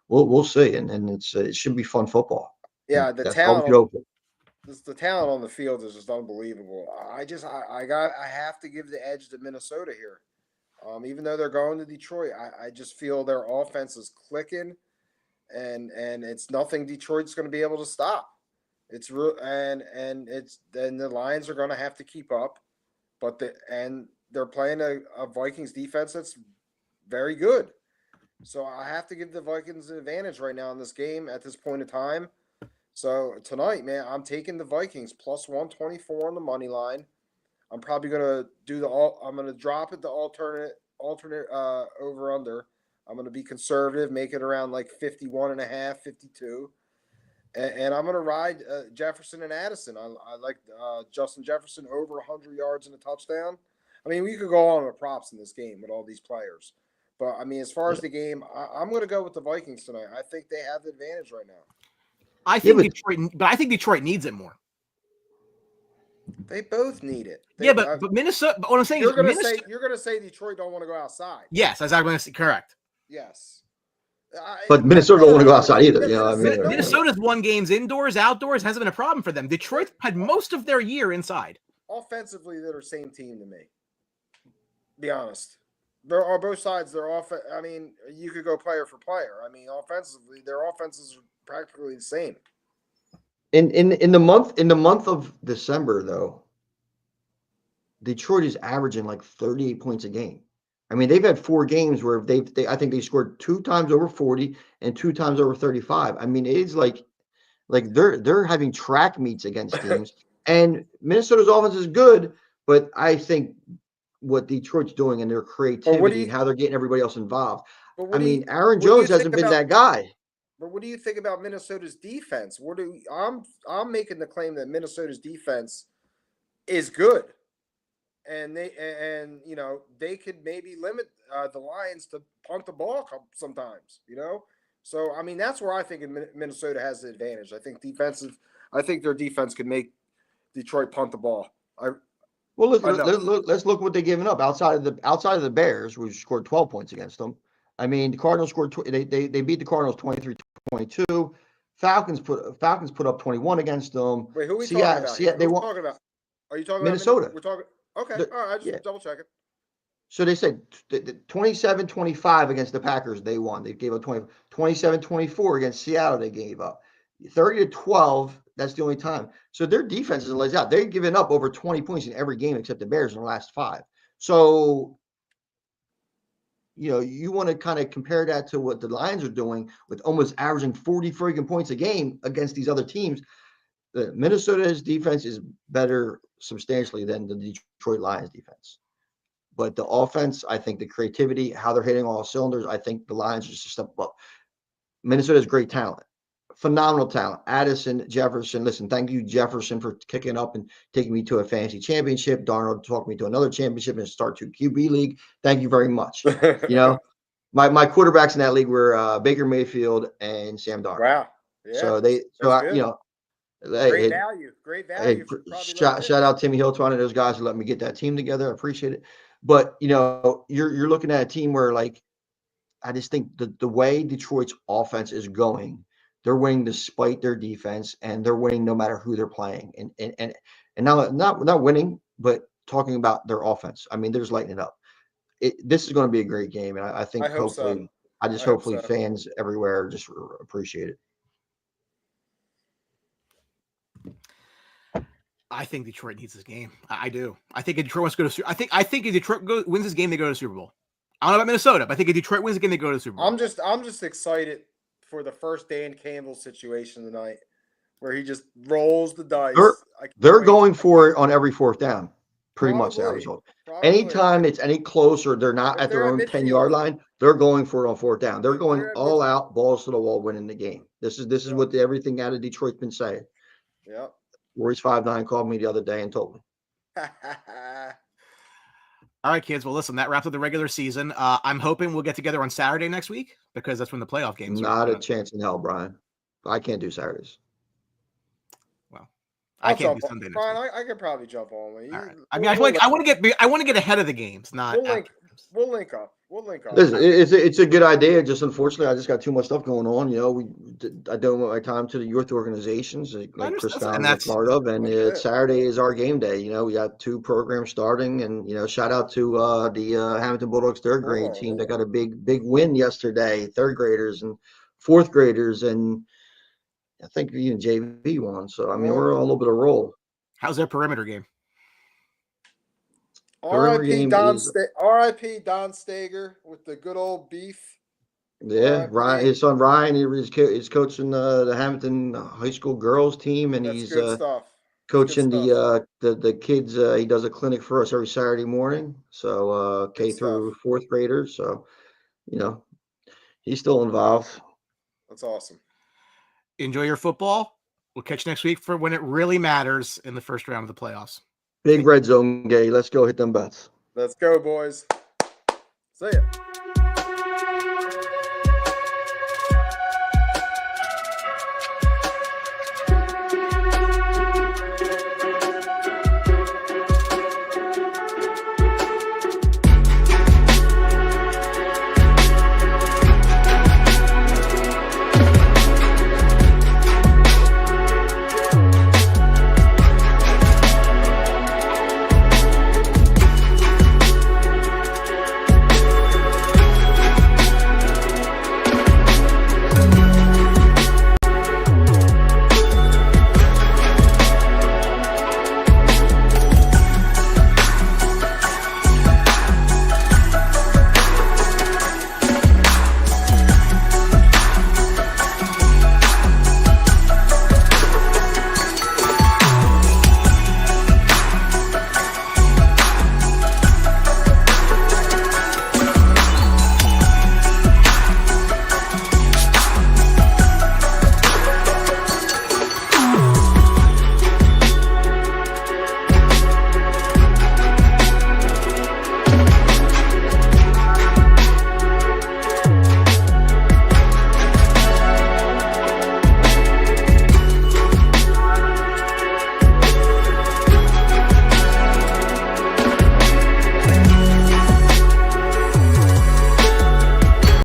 we'll see, and it should be fun football. Yeah, and the that's talent. all we The talent on the field is just unbelievable. I have to give the edge to Minnesota here. Even though they're going to Detroit, I just feel their offense is clicking, and it's nothing Detroit's going to be able to stop. It's real, and the Lions are going to have to keep up, but they're playing a Vikings defense that's very good. So I have to give the Vikings an advantage right now in this game at this point in time. So tonight, man, I'm taking the Vikings plus 124 on the money line. I'm probably gonna I'm gonna drop it to alternate over under. I'm gonna be conservative, make it around like 51.5, 52, and I'm gonna ride Jefferson and Addison. I like Justin Jefferson over 100 yards and a touchdown. I mean, we could go on with props in this game with all these players, but I mean, as far as the game, I'm gonna go with the Vikings tonight. I think they have the advantage right now. I think Detroit needs it more. They both need it. But Minnesota. But what I'm saying you're gonna say Detroit don't want to go outside. Yes, that's exactly correct. Yes, But Minnesota don't want to go outside either. Minnesota's won games indoors, outdoors, hasn't been a problem for them. Detroit had most of their year inside. Offensively, they're the same team to me. Be honest. There are both sides. They're off. I mean, you could go player for player. I mean, offensively, their offenses are practically the same. In the month of December, though, Detroit is averaging like 38 points a game. I mean, they've had 4 games where I think they scored 2 times over 40 and 2 times over 35. I mean, it's like they're having track meets against teams. And Minnesota's offense is good, but I think what Detroit's doing and their creativity and how they're getting everybody else involved. I mean, Aaron Jones hasn't been that guy. But what do you think about Minnesota's defense? I'm making the claim that Minnesota's defense is good, and they could maybe limit the Lions to punt the ball sometimes. So I mean that's where I think Minnesota has the advantage. I think their defense could make Detroit punt the ball. Let's look what they're giving up outside of the Bears, who scored 12 points against them. I mean, the Cardinals scored. They beat the Cardinals 23-22. Falcons put up 21 against them. Wait, who are we talking about? Talking about? Are you talking Minnesota? About we're talking. Okay, all right. I just double checking. So they said 27-25 against the Packers. They won. They gave up 27-24 against Seattle. They gave up 30-12. That's the only time. So their defense is lays out. They've given up over 20 points in every game except the Bears in the last 5. So, you want to kind of compare that to what the Lions are doing with almost averaging 40 freaking points a game against these other teams. The Minnesota's defense is better substantially than the Detroit Lions defense. But the offense, I think the creativity, how they're hitting all cylinders, I think the Lions are just a step up. Minnesota has great talent. Phenomenal talent. Addison, Jefferson. Listen, thank you, Jefferson, for kicking up and taking me to a fantasy championship. Darnold talked me to another championship and start to QB league. Thank you very much. My quarterbacks in that league were Baker Mayfield and Sam Darnold. Wow. Yeah. Great value. Hey, shout out Timmy Hilton and those guys who let me get that team together. I appreciate it. But you're looking at a team where I just think the way Detroit's offense is going. They're winning despite their defense, and they're winning no matter who they're playing. And and now not winning, but talking about their offense. I mean, they're just lighting it up. This is going to be a great game, and I think I hope so. hopefully, I hope hopefully so. fans everywhere just appreciate it. I think Detroit needs this game. I do. I think if Detroit wants to go to. I think if Detroit wins this game, they go to the Super Bowl. I don't know about Minnesota, but I think if Detroit wins the game, they go to the Super Bowl. I'm just excited for the first Dan Campbell situation tonight, where he just rolls the dice. They're going for it on every fourth down, pretty much that Probably. result. Probably. Anytime it's any closer, they're not If at their they're own at 10-yard midfield. line. They're going for it on fourth down. They're If going they're at all midfield. out, balls to the wall, winning the game. This is what everything out of Detroit's been saying. Yep. Royce 5'9" called me the other day and told me. All right, kids. Well, listen, that wraps up the regular season. I'm hoping we'll get together on Saturday next week because that's when the playoff games are. Not a chance in hell, Brian. I can't do Saturdays. Well, I can't do jump Sunday on. next week. Brian, I could probably jump on with you. All right. I mean, I want to get ahead of the games, not. We'll link up. Listen, it's a good idea. Just unfortunately, I just got too much stuff going on. You know, I donate my time to the youth organizations like Chris found a part of, and Saturday is our game day. You know, we got 2 programs starting, and shout out to the Hamilton Bulldogs third grade team that got a big win yesterday. Third graders and fourth graders, and I think even JV won. So I mean, we're on a little bit of roll. How's their perimeter game? R.I.P. Don Stager with the good old beef. Yeah, Ryan, his son Ryan is coaching the Hamilton High School girls team, and That's he's good stuff. coaching the kids. He does a clinic for us every Saturday morning. So K through fourth graders. So he's still involved. That's awesome. Enjoy your football. We'll catch you next week for when it really matters in the first round of the playoffs. Big red zone, Gay. Let's go hit them bets. Let's go, boys. See ya.